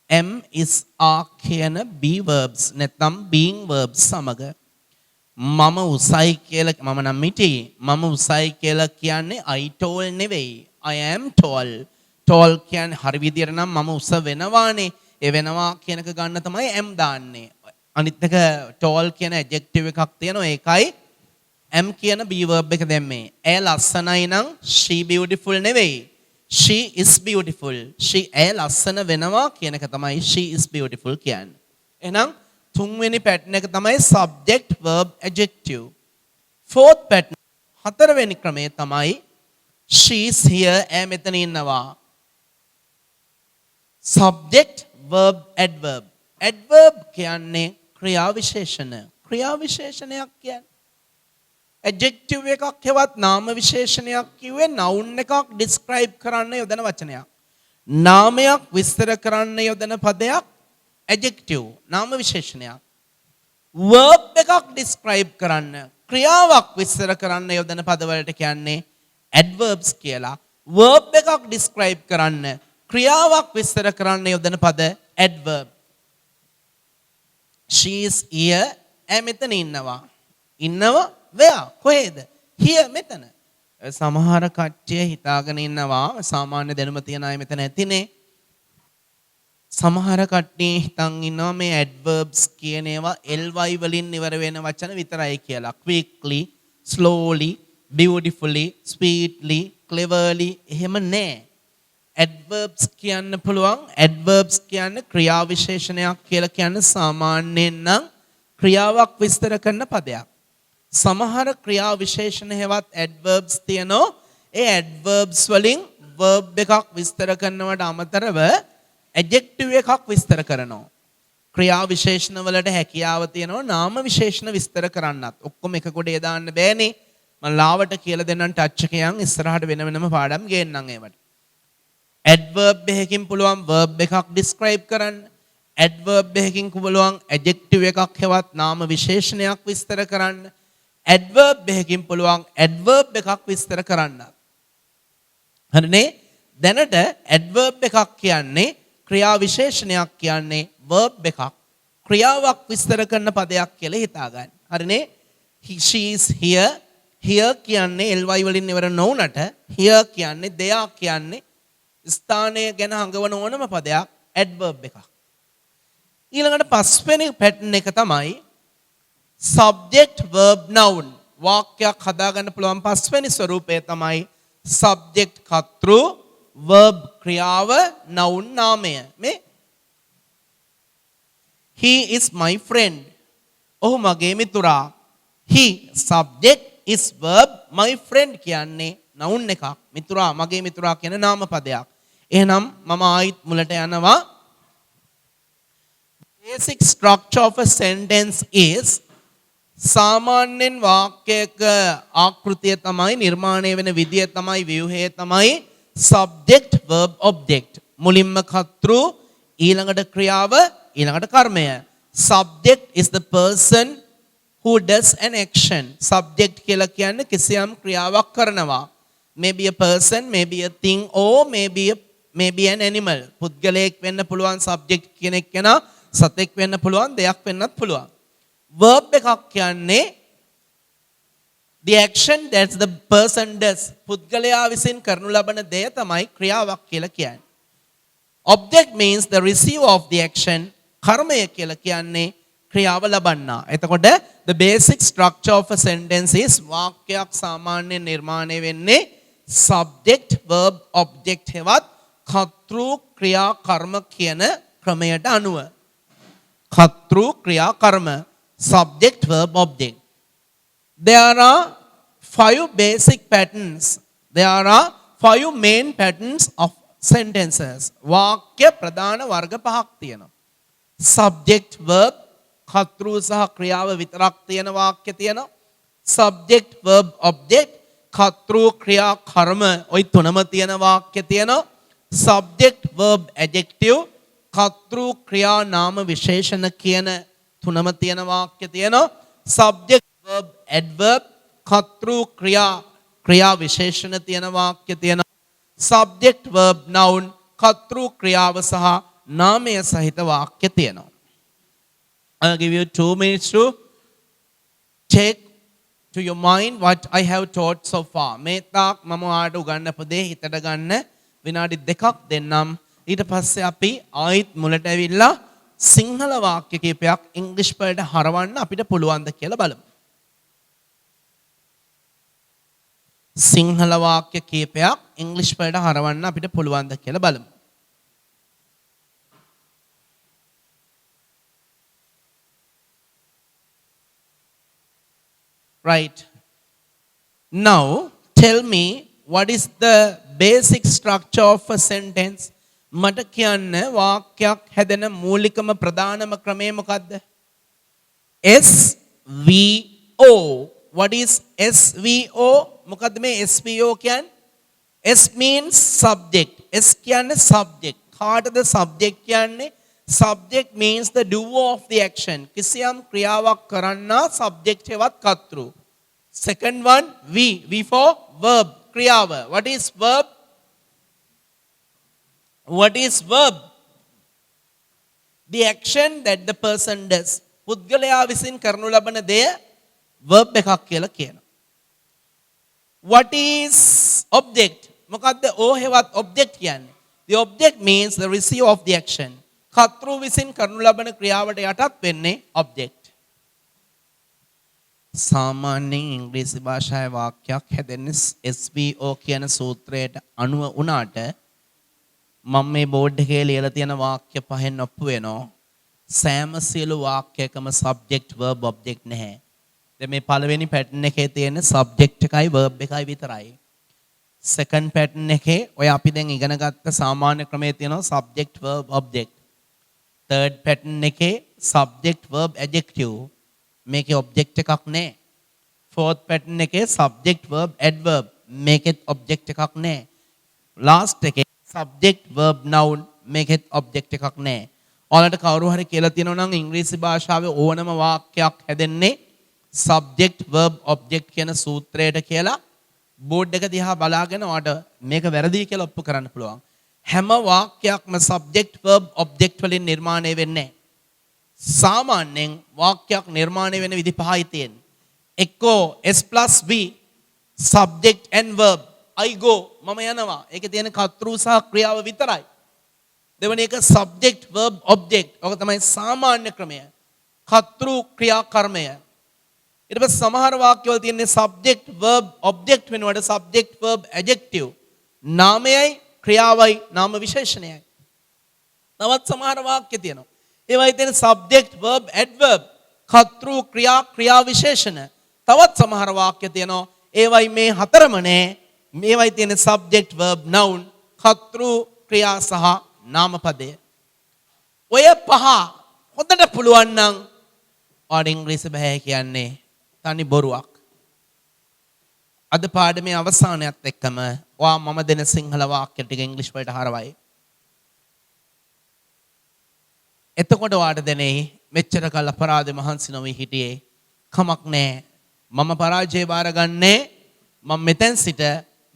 am is are කියන be verbs නැත්නම් being verbs සමග. මම උසයි කියලා මම නම් මිටි මම උසයි කියලා කියන්නේ I told නෙවෙයි I am tall. tall කියන්නේ හරි විදියට නම් මම උස වෙනවානේ. ඒ වෙනවා කියනක ගන්න තමයි am දාන්නේ. අනිත් එක tall කියන adjective එකක් තියෙනවා ඒකයි am කියන be verb එක දැම්මේ. ඇය ලස්සනයි නම් she beautiful නෙවෙයි. she is beautiful. ඇය ලස්සන වෙනවා කියන එක තමයි she is beautiful කියන්නේ. එහෙනම් තුන්වෙනි pattern එක තමයි subject verb adjective. fourth pattern හතරවෙනි ක්‍රමය තමයි she is here ඇය මෙතන ඉන්නවා. subject verb adverb. adverb කියන්නේ ක්‍රියා විශේෂණ. ක්‍රියා විශේෂණයක් කියන්නේ adjective එකක් හෙවත් නාම විශේෂණයක් කිව්වේ noun එකක් describe කරන්න යොදන වචනයක්. නාමයක් විස්තර කරන්න යොදන පදයක් adjective නාම විශේෂණයක්. verb එකක් describe කරන්න ක්‍රියාවක් විස්තර කරන්න යොදන පදවලට කියන්නේ adverbs කියලා. verb එකක් describe කරන්න ක්‍රියාවක් විස්තර කරන්න යොදන පද adverb. she is here ඇය මෙතන ඉන්නවා. ඉන්නවා where කොහෙද? here මෙතන. සමහර කට්ටිය හිතාගෙන ඉන්නවා සාමාන්‍ය දැනුම තියන අය මෙතන ඇතිනේ. සමහර කට්ටිය හිතන් ඉන්නවා මේ adverbs කියන ඒවා ly වලින් ඉවර වෙන වචන විතරයි කියලා. quickly, slowly, beautifully, sweetly, cleverly එහෙම නෑ. adverbs කියන්න පුළුවන්. adverbs කියන්නේ ක්‍රියා විශේෂණයක් කියලා කියන්නේ සාමාන්‍යයෙන් නම් ක්‍රියාවක් විස්තර කරන පදයක්. සමහර ක්‍රියා විශේෂණ හෙවත් adverbs තියෙනවා. ඒ adverbs වලින් verb එකක් විස්තර කරනවට අමතරව adjective එකක් විස්තර කරනවා. ක්‍රියා විශේෂණ වලට හැකියාව තියෙනවා නාම විශේෂණ විස්තර කරන්නත්. ඔක්කොම එක කොටේ දාන්න බෑනේ. මම ලාවට කියලා දෙන්නම් ටච් එකෙන් ඉස්සරහට වෙන වෙනම පාඩම් ගේන්නම් ඒවට. adverb එකකින් පුළුවන් verb එකක් describe කරන්න. adverb එකකින් පුළුවන් adjective එකක් හෙවත් නාම විශේෂණයක් විස්තර කරන්න. adverb එකකින් පුළුවන් adverb එකක් විස්තර කරන්න. හරිනේ? දැනට adverb එකක් කියන්නේ ක්‍රියා විශේෂණයක් කියන්නේ verb එකක් ක්‍රියාවක් විස්තර කරන පදයක් කියලා හිතා ගන්න. හරිනේ? she is here. here කියන්නේ ly වලින් ඉවර නොවුනට here කියන්නේ there කියන්නේ ස්ථානය ගැන හඟවන ඕනම පදයක් adverb එකක්. ඊළඟට පස්වෙනි pattern එක තමයි subject verb noun. වාක්‍යයක් හදාගන්න පුළුවන් පස්වෙනි ස්වරූපය තමයි subject කර්තෘ verb ක්‍රියාව noun නාමය. මේ he is my friend. ඔහු මගේ මිතුරා. he subject is verb my friend කියන්නේ noun එකක්. මිතුරා මගේ මිතුරා කියන නාම පදයක්. එහෙනම් මම ආයිත් මුලට යනවා. basic structure of a sentence is සාමාන්‍යයෙන් වාක්‍යයක ආකෘතිය තමයි නිර්මාණය වෙන විදිය තමයි ව්‍යුහය තමයි subject verb object. මුලින්ම කර්තෘ ඊළඟට ක්‍රියාව ඊළඟට කර්මය. subject is the person who does an action. subject කියලා කියන්නේ කිසියම් ක්‍රියාවක් කරනවා. maybe a person, maybe a thing or maybe an animal. පුද්ගලයෙක් වෙන්න පුළුවන් subject කෙනෙක් කෙනා, සතෙක් වෙන්න පුළුවන්, දෙයක් වෙන්නත් පුළුවන්. verb එකක් කියන්නේ the action that the person does. පුද්ගලයා විසින් කරනු ලබන දේ තමයි ක්‍රියාවක් කියලා කියන්නේ. object means the receiver of the action. කර්මය කියලා කියන්නේ ක්‍රියාව ලබන්නා. එතකොට the basic structure of a sentence is වාක්‍යයක් සාමාන්‍යයෙන් නිර්මාණය වෙන්නේ subject verb object හෙවත් කර්තෘ ක්‍රියා කර්ම කියන ක්‍රමයට අනුව. කර්තෘ ක්‍රියා කර්ම subject verb object. There are 5 basic patterns. There are 5 main patterns of sentences. වාක්‍ය ප්‍රධාන වර්ග පහක් තියෙනවා. subject verb කර්තෘ සහ ක්‍රියාව විතරක් තියෙන වාක්‍ය තියෙනවා. subject verb object කර්තෘ ක්‍රියා කර්ම ওই තුනම තියෙන වාක්‍ය තියෙනවා. subject verb adjective කර්තෘ ක්‍රියා නාම විශේෂණ කියන තුනම තියෙන වාක්‍ය තියෙනවා. subject verb adverb කර්තෘ ක්‍රියා විශේෂණ තියෙන වාක්‍ය තියෙනවා. subject verb noun කර්තෘ ක්‍රියාව සහ නාමය සහිත වාක්‍ය තියෙනවා. I'll give you 2 minutes to take to your mind what I have taught so far. මේ තාක් මම ඔයාලට උගන්වපු දේ හිතට ගන්න විනාඩි 2ක් දෙන්නම්. ඊට පස්සේ අපි ආයිත් මුලට ඇවිල්ලා සිංහල වාක්‍ය කීපයක් ඉංග්‍රීසි වලට හරවන්න අපිට පුළුවන්ද කියලා බලමු. සිංහල වාක්‍ය කීපයක් ඉංග්‍රීසි වලට හරවන්න අපිට පුළුවන්ද කියලා බලමු. Right. Now tell me what is the basic structure of a sentence? මට කියන්න වාක්‍යයක් හැදෙන මූලිකම ප්‍රධානම ක්‍රමය මොකද්ද? SVO. What is SVO? මොකද්ද මේ SVO කියන්නේ? S means subject. S කියන්නේ subject. කාටද subject කියන්නේ? Subject means the doer of the action. කිසියම් ක්‍රියාවක් කරන්නා subject හෙවත් කර්තෘ. Second one V for verb. ක්‍රියාව. What is verb? What is verb? The action that the person does. පුද්ගලයා විසින් කරනු ලබන දෙය verb එකක් කියලා කියනවා. What is object? මොකද්ද O හෙවත් object කියන්නේ? The object means the receiver of the action. කර්තෘ විසින් කරනු ලබන ක්‍රියාවට යටත් වෙන්නේ object. සාමාන්‍යයෙන් ඉංග්‍රීසි භාෂාවේ වාක්‍යයක් හැදෙන්නේ SVO කියන සූත්‍රයට අනුව වුණාට මම මේ බෝඩ් එකේ ලියලා තියෙන වාක්‍ය පහෙන් ඔප්පු වෙනවා. සෑම සියලු වාක්‍යයකම subject verb object නැහැ. දැන් මේ පළවෙනි පැටර්න් එකේ තියෙන subject එකයි verb එකයි විතරයි. second pattern එකේ ඔය අපි දැන් ඉගෙන ගත්ත සාමාන්‍ය ක්‍රමයේ තියෙනවා subject verb object. third pattern එකේ subject verb adjective. මේකේ object එකක් නැහැ. fourth pattern එකේ subject verb adverb. මේකෙත් object එකක් නැහැ. last එකේ subject verb noun. මේකෙත් object එකක් නැහැ. ඔයාලට කවුරු හරි කියලා තියෙනවා නම් ඉංග්‍රීසි භාෂාවේ ඕනම වාක්‍යයක් හැදෙන්නේ subject verb object කියන සූත්‍රයට කියලා බෝඩ් එක දිහා බලාගෙන ඔයාලට මේක වැරදි කියලා ඔප්පු කරන්න පුළුවන්. හැම වාක්‍යයක්ම subject verb object වලින් නිර්මාණය වෙන්නේ නැහැ. සාමාන්‍යයෙන් වාක්‍යයක් නිර්මාණය වෙන විදි පහයි තියෙන්නේ. එක්කෝ S+V subject and verb. I go මම යනවා. ඒකේ තියෙන කර්තෘ සහ ක්‍රියාව විතරයි. දෙවෙනි එක subject verb object. ඔක තමයි සාමාන්‍ය ක්‍රමය. කර්තෘ ක්‍රියා කර්මය. ඊට පස්සේ සමහර වාක්‍යවල තියෙන්නේ subject verb object වෙනකොට subject verb adjective. නාමයයි ක්‍රියාවයි නාම විශේෂණයයි. තවත් සමහර වාක්‍ය තියෙනවා. ඒවයි තියෙන subject verb adverb කර්තෘ ක්‍රියා විශේෂණ. තවත් සමහර වාක්‍ය තියෙනවා. ඒවයි මේ හතරම නෑ. මේවයි තියෙන subject verb noun කර්තෘ ක්‍රියා සහ නාමපදය. ඔය පහ හොඳට පුළුවන් නම් ඔයාලට ඉංග්‍රීසි බෑ කියන්නේ තනි බොරුවක්. අද පාඩමේ අවසානයත් එක්කම ඔයා මම දෙන සිංහල වාක්‍ය ටික ඉංග්‍රීසි වලට හරවයි. එතකොට ඔයාට දැනේ මෙච්චර කල් අපරාධේ මහන්සි නොවි හිටියේ කමක් නැහැ. මම පරාජය බාරගන්නේ මම මෙතෙන් සිට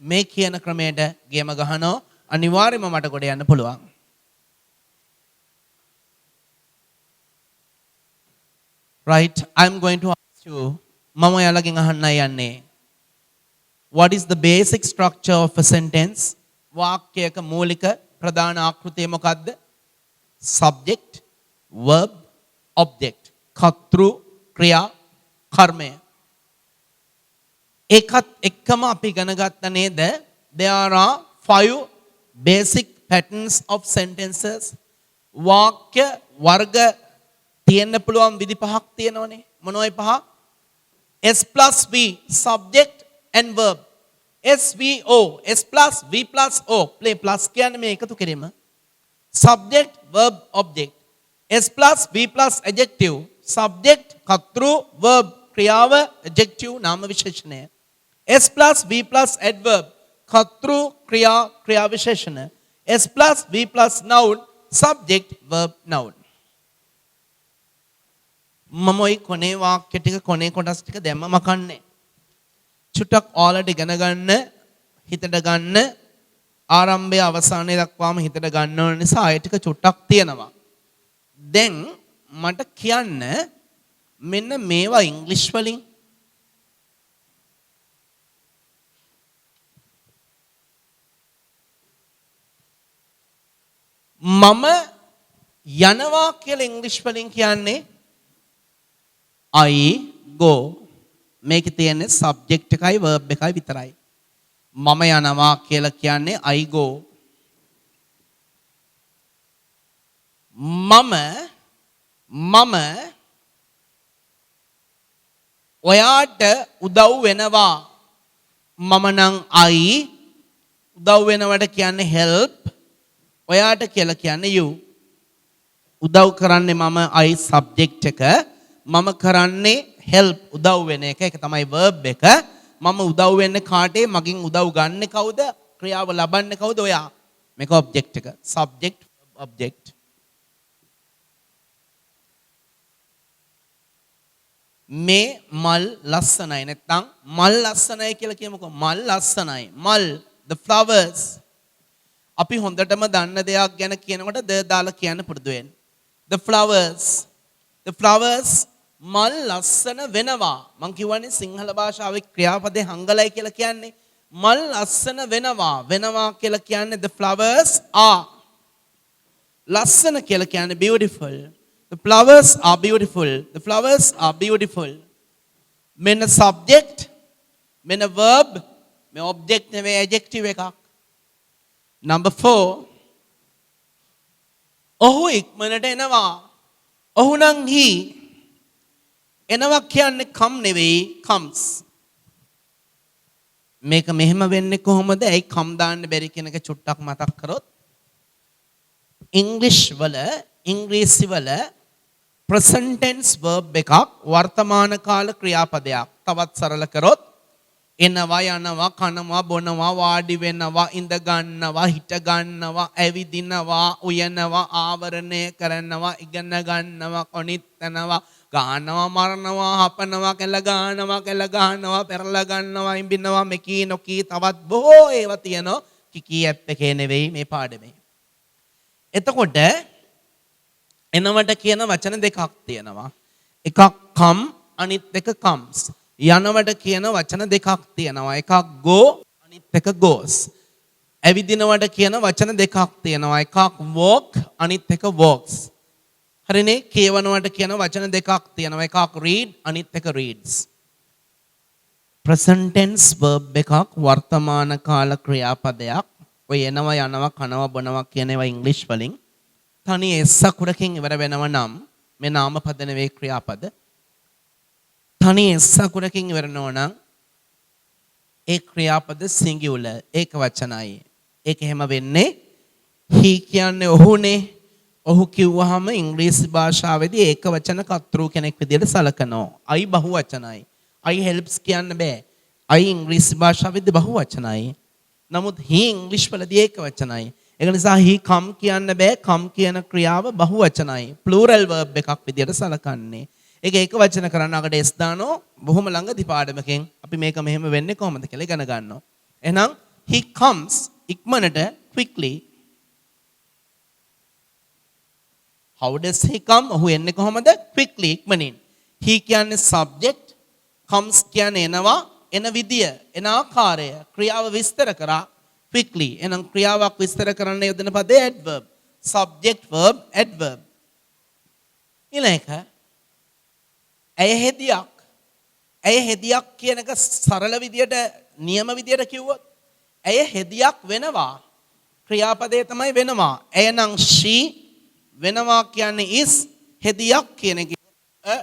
මේ කියන ක්‍රමයට ගේම ගහනවා. අනිවාර්යයෙන්ම මට කොට යන්න පුළුවන්. Right, I'm going to ask you මම ඔයාලගෙන් අහන්නයි යන්නේ. What is the basic structure of a sentence? වාක්‍යයක මූලික ප්‍රධාන ආකෘතිය මොකක්ද? Subject, verb, object. කර්තෘ ක්‍රියා කර්මය. ඒකත් එක්කම අපි ඉගෙන ගත්ත නේද? There are 5 basic patterns of sentences. වාක්‍ය වර්ග තියෙන්න පුළුවන් විදි පහක් තියෙනවනේ. මොනවයි පහ? S+V subject and verb. SVO S+V+O play plus කියන්නේ මේ එකතු කිරීම. Subject verb object. S+V+ adjective. Subject කර්තෘ verb ක්‍රියාව adjective නාම විශේෂණය. S+V+ adverb කර්තෘ ක්‍රියා විශේෂණ. S+V+ noun subject verb noun. මම ওই කොනේ වාක්‍ය ටික කොනේ කොටස් ටික දැම්ම මකන්නේ. චුට්ටක් ඔයාලට ඉගෙන ගන්න, හිතට ගන්න, ආරම්භය අවසානයේ දක්වාම හිතට ගන්න ඕන නිසා ආයෙ ටික චුට්ටක් තියෙනවා. දැන් මට කියන්න මෙන්න මේවා ඉංග්‍රීසි වලින් මම යනවා කියලා ඉංග්‍රීසි වලින් කියන්නේ I go. මේකේ තියෙන්නේ සබ්ජෙක්ට් එකයි verb එකයි විතරයි. මම යනවා කියලා කියන්නේ I go. මම ඔයාට උදව් වෙනවා. මම නම් I උදව් වෙනවට කියන්නේ help. ඔයාට කියලා කියන්නේ you. උදව් කරන්නේ මම I subject එක. මම කරන්නේ help උදව් වෙන එක. ඒක තමයි verb එක. මම උදව් වෙන්නේ කාටේ? මගෙන් උදව් ගන්න කවුද? ක්‍රියාව ලබන්නේ කවුද? ඔයා. මේක object එක. subject object. මේ මල් ලස්සනයි. නැත්නම් මල් ලස්සනයි කියලා කියමුකෝ. මල් ලස්සනයි. මල් the flowers. අපි හොඳටම දන්න දෙයක් ගැන කියනකොට ද දාලා කියන්න පුරුදු වෙන්න. The flowers මල් ලස්සන වෙනවා. මං කියවනේ සිංහල භාෂාවේ ක්‍රියාපදේ හංගලයි කියලා කියන්නේ. මල් ලස්සන වෙනවා. වෙනවා කියලා කියන්නේ the flowers are. ලස්සන කියලා කියන්නේ beautiful. The flowers are beautiful. The flowers are beautiful. මෙන්න subject, මෙන්න verb, මේ object නෙවෙයි adjective එකක්. Number 4. ඔහු ඉක්මනට එනවා. ඔහු නම් he. එනවා කියන්නේ come නෙවෙයි comes. මේක මෙහෙම වෙන්නේ කොහොමද? ඇයි come දාන්න බැරි කියන එක චුට්ටක් මතක් කරොත් ඉංග්‍රීසි වල present tense verb එකක් වර්තමාන කාල ක්‍රියාපදයක්. තවත් සරල කරොත් එනවා යනවා කනවා බොනවා වාඩි වෙනවා ඉඳ ගන්නවා හිට ගන්නවා ඇවිදිනවා උයනවා ආවරණය කරනවා ඉගෙන ගන්නවා කොනිටනවා ගානවා මරනවා හපනවා කෙල ගන්නවා පෙරලා ගන්නවා ඉඹිනවා මෙකී නොකී තවත් බොහෝ ඒවා තියෙනවා. කිකී ඇප් එකේ නෙවෙයි මේ පාඩමේ. එතකොට එනවට කියන වචන දෙකක් තියෙනවා. එකක් come අනිත් එක comes. යනවට කියන වචන දෙකක් තියෙනවා. එකක් go අනිත් එක goes. ඇවිදිනවට කියන වචන දෙකක් තියෙනවා. එකක් walk අනිත් එක walks. හරිනේ? කියවනවට කියන වචන දෙකක් තියෙනවා. එකක් read අනිත් එක reads. present tense verb එකක් වර්තමාන කාල ක්‍රියාපදයක්. ඔය එනවා යනවා කනවා බොනවා කියන ඒවා ඉංග්‍රීසි වලින් තනි s අකුරකින් ඉවර වෙනව නම් මේ නාමපද නෙවෙයි ක්‍රියාපද. තනි s අකුරකින් ඉවර නොවනම් ඒ ක්‍රියාපද singular ඒක වචනයි. ඒක එහෙම වෙන්නේ he කියන්නේ ඔහුනේ. ඔහු කිව්වහම ඉංග්‍රීසි භාෂාවේදී ඒක වචන කර්තෘ කෙනෙක් විදියට සලකනවා. I බහු වචනයි. I helps කියන්න බෑ. I ඉංග්‍රීසි භාෂාවේදී බහු වචනයි. නමුත් he ඉංග්‍රීසි වලදී ඒක වචනයි. ඒක නිසා he come කියන්න බෑ. come කියන ක්‍රියාව බහු වචනයි. plural verb එකක් විදියට සලකන්නේ. ඒක එක වචන කරන්න අකට s දානෝ බොහොම ළඟදී පාඩමකින් අපි මේක මෙහෙම වෙන්නේ කොහොමද කියලා ඉගෙන ගන්නවා. එහෙනම් he comes ඉක්මනට quickly. how does he come? ඔහු එන්නේ කොහොමද? quickly ඉක්මනින්. he කියන්නේ subject, comes කියන්නේ එනවා, එන විදිය, එන ආකාරය, ක්‍රියාව විස්තර කරා quickly. එහෙනම් ක්‍රියාවක් විස්තර කරන්න යොදන පදේ adverb. subject verb adverb. ඊළඟ ඇය හෙදියක්. ඇය හෙදියක් කියන එක සරල විදියට නියම විදියට කිව්වොත් ඇය හෙදියක් වෙනවා. ක්‍රියාපදේ තමයි වෙනවා. ඇය නම් she වෙනවා කියන්නේ is හෙදියක් කියන එක a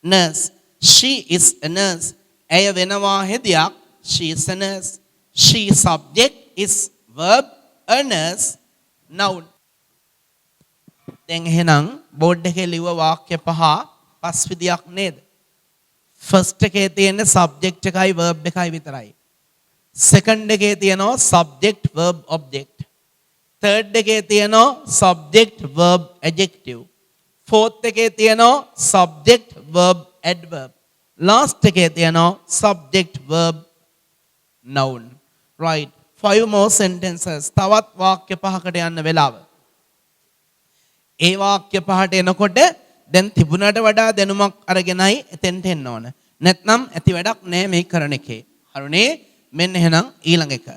nurse. she is a nurse. ඇය වෙනවා හෙදියක්. she is a nurse. she subject is verb a nurse noun. දැන් එහෙනම් බෝඩ් එකේ ලිව්ව වාක්‍ය පහ පස් විදියක් නේද? ෆස්ට් එකේ තියෙන සබ්ජෙක්ට් එකයි verb එකයි විතරයි. සෙකන්ඩ් එකේ තියෙනවා සබ්ජෙක්ට් verb object. තර්ඩ් එකේ තියෙනවා සබ්ජෙක්ට් verb adjective. fourth එකේ තියෙනවා subject verb adverb. last එකේ තියෙනවා subject verb noun. right. 5 more sentences. තවත් වාක්‍ය පහකට යන්න වෙලාව. ඒ වාක්‍ය පහට එනකොට දැන් තිබුණට වඩා දැනුමක් අරගෙනයි එතෙන්ට එන්න ඕන. නැත්නම් ඇති වැඩක් නෑ මේ කරන එකේ. හරිනේ? මෙන්න එහෙනම් ඊළඟ එක.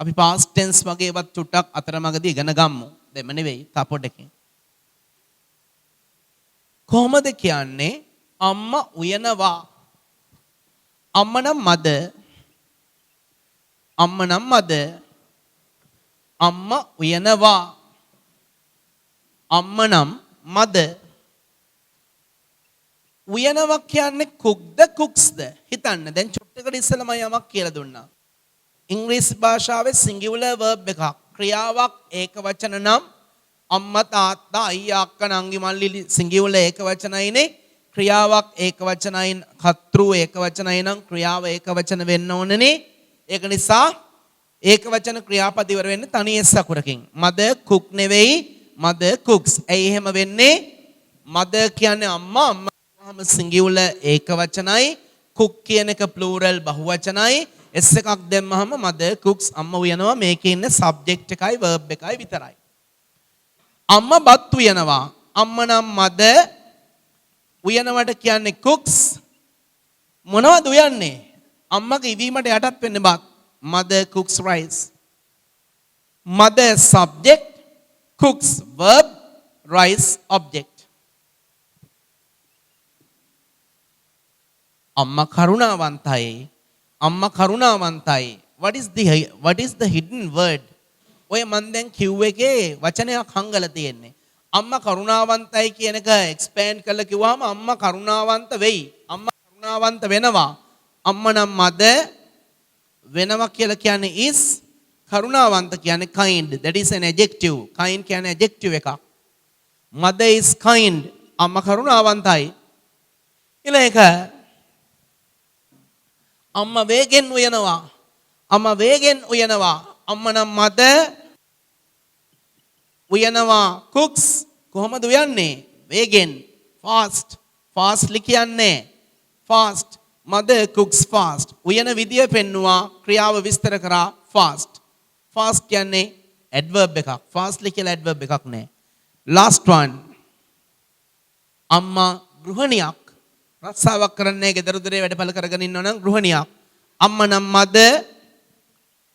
අපි past tense වගේ වත් චුට්ටක් අතරමඟදී ඉගෙන ගමු. දෙම නෙවෙයි තා පොඩකින්. කොහොමද කියන්නේ අම්මා උයනවා? අම්මා නම් මද. අම්මා නම් මද. අම්මා උයනවා. අම්මා නම් මද. උයනවා කියන්නේ cookද cooksද? හිතන්න. දැන් චුට්ටකට ඉස්සෙල්ලා මම යමක් කියලා දුන්නා. ඉංග්‍රීසි භාෂාවේ singular verb එකක්. ක්‍රියාවක් ඒක වචන නම් අම්මා තාත්තා අයියා අක්කා නංගි මල්ලි singular ඒක වචනයිනේ. ක්‍රියාවක් ඒක වචනයින් කර්තෘ ඒක වචනයි නම් ක්‍රියාව ඒක වචන වෙන්න ඕනනේ. ඒක නිසා ඒක වචන ක්‍රියාපද ඉවර වෙන්නේ තනි s අකුරකින්. mother cook නෙවෙයි mother cooks. ඇයි එහෙම වෙන්නේ? mother කියන්නේ අම්මා. අම්මාම singular ඒක වචනයි. cook කියන එක plural බහුවචනයි. s එකක් දැම්මහම mother cooks අම්මා උයනවා. මේකේ ඉන්නේ subject එකයි verb එකයි විතරයි. අම්මා බත් උයනවා. අම්මා නම් mother. උයනවට කියන්නේ cooks. මොනවද උයන්නේ? අම්මගේ ඉවීමට යටත් වෙන්නේ බත්. mother cooks rice. mother subject, cooks verb, rice object. අම්මා කරුණාවන්තයි. අම්මා කරුණාවන්තයි. what is the hidden word? ඔය මන් දැන් කිව් එකේ වචනයක් හංගලා තියෙන්නේ. අම්මා කරුණාවන්තයි කියන එක එක්ස්පෑන්ඩ් කරලා කිව්වම අම්මා කරුණාවන්ත වෙයි. අම්මා කරුණාවන්ත වෙනවා. අම්මා නම් mother වෙනවා කියලා කියන්නේ is. කරුණාවන්ත කියන්නේ kind. that is an adjective. kind කියන්නේ adjective එකක්. mother is kind. අම්මා කරුණාවන්තයි. ඊළඟ එක අම්මා වේගෙන් උයනවා. අම්මා වේගෙන් උයනවා. අම්මා නම් mother උයනවා. cooks කොහොමද උයන්නේ? වේගෙන්. fast. fastly කියන්නේ fast. mother cooks fast. උයන විදිය පෙන්නවා. ක්‍රියාව විස්තර කරා fast. fast කියන්නේ adverb එකක්. fastly කියලා adverb එකක් නෑ. last one. අම්මා ගෘහණියක්. රස්සාවක් කරන්නේ ගෙදර දොරේ වැඩපළ කරගෙන ඉන්නව නම් ගෘහණියක්. අම්මා නම් mother.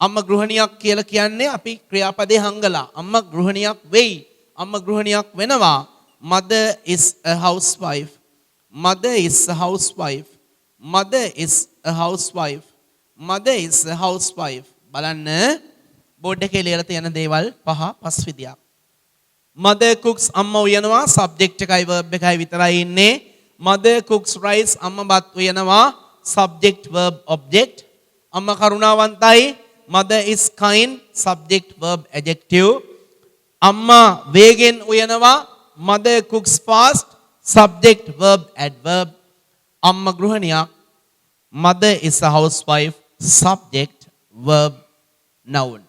අම්මා ගෘහණියක් කියලා කියන්නේ අපි ක්‍රියාපදේ හංගලා. අම්මා ගෘහණියක් වෙයි. අම්මා ගෘහණියක් වෙනවා. mother is a housewife. mother is a housewife. mother is a housewife. mother is a housewife. බලන්න බෝඩ් එකේ ලියලා තියෙන දේවල් පස් විදියක්. mother cooks අම්මා උයනවා. subject එකයි verb එකයි විතරයි ඉන්නේ. mother cooks rice අම්මා බත් උයනවා. subject verb object. අම්මා කරුණාවන්තයි. mother is kind. subject verb adjective. අම්මා වේගෙන් උයනවා. mother cooks fast. subject verb adverb. අම්මා ගෘහණියක්. mother is a housewife. subject verb noun.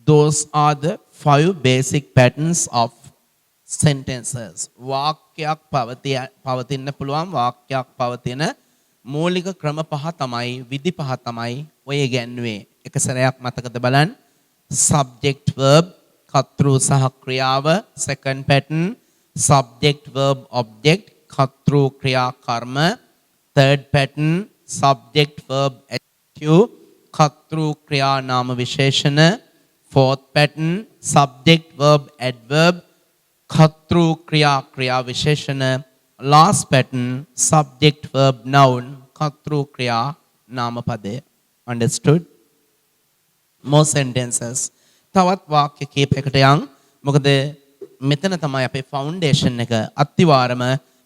Those are the 5 basic patterns of sentences. වාක්‍යයක් පවතින්න පුළුවන් වාක්‍යයක් පවතින මූලික ක්‍රම පහ තමයි විදි පහ තමයි ඔය ඉගැන්වුවේ. එක සැරයක් මතකද බලන්න. subject verb කර්තෘ සහ ක්‍රියාව second pattern. subject verb object කර්තෘ ක්‍රියා කර්ම third pattern. subject verb adjective කර්තෘ ක්‍රියා නාම විශේෂණ fourth pattern. subject verb adverb කර්තෘ ක්‍රියා ක්‍රියා විශේෂණ last pattern. subject verb noun කර්තෘ ක්‍රියා නාම පදය. understood? more sentences. තවත් වාක්‍ය කීපයකට යන්. මොකද මෙතන තමයි අපේ ෆවුන්ඩේෂන් එක අත්තිවාරම.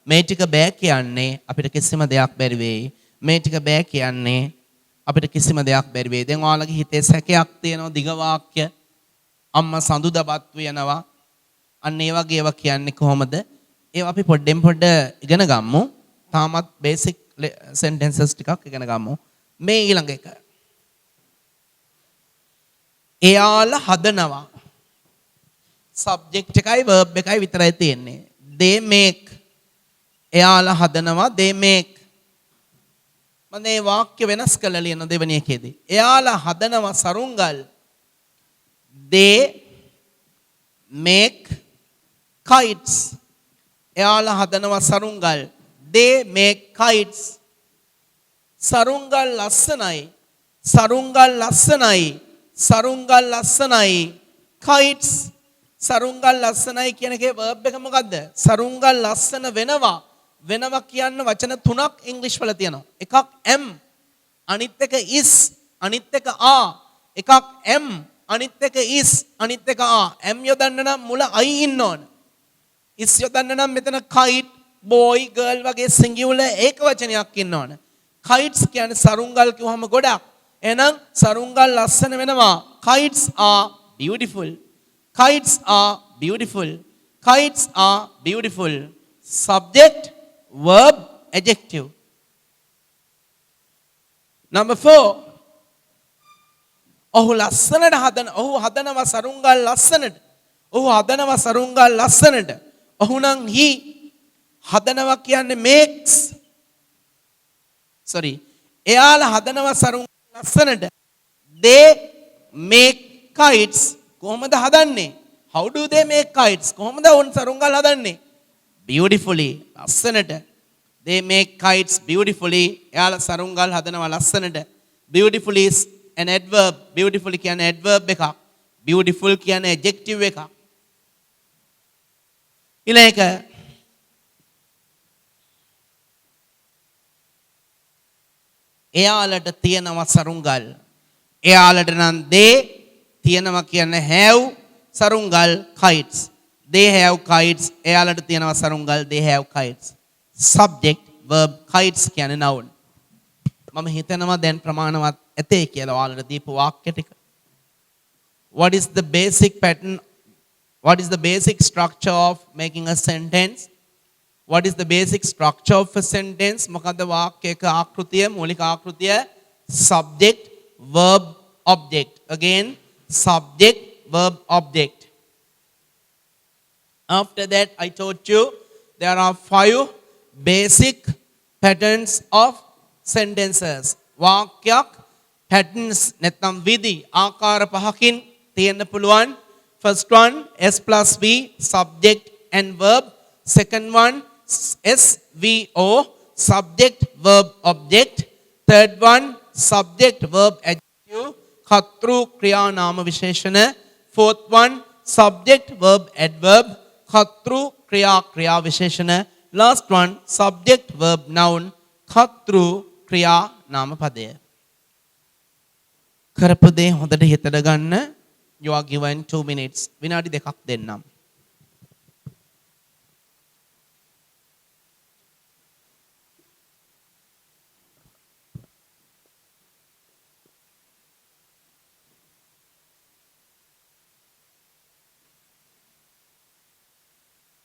මේ ටික බෑ කියන්නේ අපිට කිසිම දෙයක් බැරි වෙයි. මේ ටික බෑ කියන්නේ අපිට කිසිම දෙයක් බැරි වෙයි. දැන් ඔයාලගේ හිතේ සැකයක් තියෙනවා දිග වාක්‍ය. අම්මා සඳුදාපත් වෙනවා. අන්න ඒ වගේ ඒවා කියන්නේ කොහොමද? ඒවා අපි පොඩ්ඩෙන් පොඩ්ඩ ඉගෙන ගමු. තාමත් බේසික් sentences ටිකක් ඉගෙන ගමු. මේ ඊළඟ එක. එයාලා හදනවා. subject එකයි verb එකයි විතරයි තියෙන්නේ. They make. එයාලා හදනවා they make. මම මේ වාක්‍ය වෙනස් කරලා ලියන දෙවෙනි එකේදී. එයාලා හදනවා සරුංගල්. They make kites. එයාලා හදනවා සරුංගල්. They make kites. සරුංගල් ලස්සනයි. සරුංගල් ලස්සනයි. සරුංගල් ලස්සනයි. kites. සරුංගල් ලස්සනයි කියන එකේ verb එක මොකද්ද? සරුංගල් ලස්සන වෙනවා. වෙනවා කියන්න වචන තුනක් ඉංග්‍රීසි වල තියෙනවා. එකක් am, අනිත් එක is, අනිත් එක are. එකක් am, අනිත් එක is, අනිත් එක are. am යොදන්න නම් මුල I ඉන්න ඕන. is යොදන්න නම් මෙතන kite, boy, girl වගේ singular ඒක වචනයක් ඉන්න ඕන. kites කියන්නේ සරුංගල් කිව්වම ගොඩක්. එහෙනම් සරුංගල් ලස්සන වෙනවා. kites are beautiful. kites are beautiful. kites are beautiful. Subject, verb, adjective. Number 4. ඔහු ලස්සනට ඔහු හදනවා සරුංගල් ලස්සනට. ඔහු හදනවා සරුංගල් ලස්සනට. ඔහු නම් he හදනවා කියන්නේ makes. sorry. එයාලා හදනවා සරුංගල් ලස්සනට. They make kites. කොහොමද හදන්නේ? How do they make kites? කොහොමද උන් සරුංගල් හදන්නේ? Beautifully. ලස්සනට. They make kites beautifully. එයාලා සරුංගල් හදනවා ලස්සනට. Beautifully is an adverb. Beautifully කියන්නේ adverb එකක්. Beautiful කියන්නේ adjective එකක්. ඊළඟ එක එයාලට තියෙනවා සරුංගල්. එයාලට නම් they තියෙනවා කියන්නේ have සරුංගල් kites. They have kites. එයාලට තියෙනවා සරුංගල් they have kites. Subject, verb, kites කියන්නේ noun. මම හිතනවා දැන් ප්‍රමාණවත් ඇතේ කියලා ඔයාලට දීපු වාක්‍ය ටික. What is the basic pattern? What is the basic structure of making a sentence? What is the basic structure of a sentence? මොකද්ද වාක්‍යයක ආකෘතිය, මූලික ආකෘතිය? Subject, verb, object. Again, subject, verb, object. After that, I taught you there are 5 basic patterns of sentences. වාක්‍යයක් patterns නැත්නම් විදි ආකාර පහකින් තියෙන්න පුළුවන්. First one, S plus V, subject and verb. Second one, SVO, subject, verb, object. Third one, subject, verb, adjective. කර්තෘ ක්‍රියා නාම විශේෂණ. Fourth one, subject, verb, adverb. කර්තෘ ක්‍රියා ක්‍රියා විශේෂණ. Last one, subject, verb, noun. කර්තෘ ක්‍රියා නාම පදය. කරපු දේ හොඳට හිතට ගන්න. You are given 2 minutes. විනාඩි දෙකක් දෙන්නම්.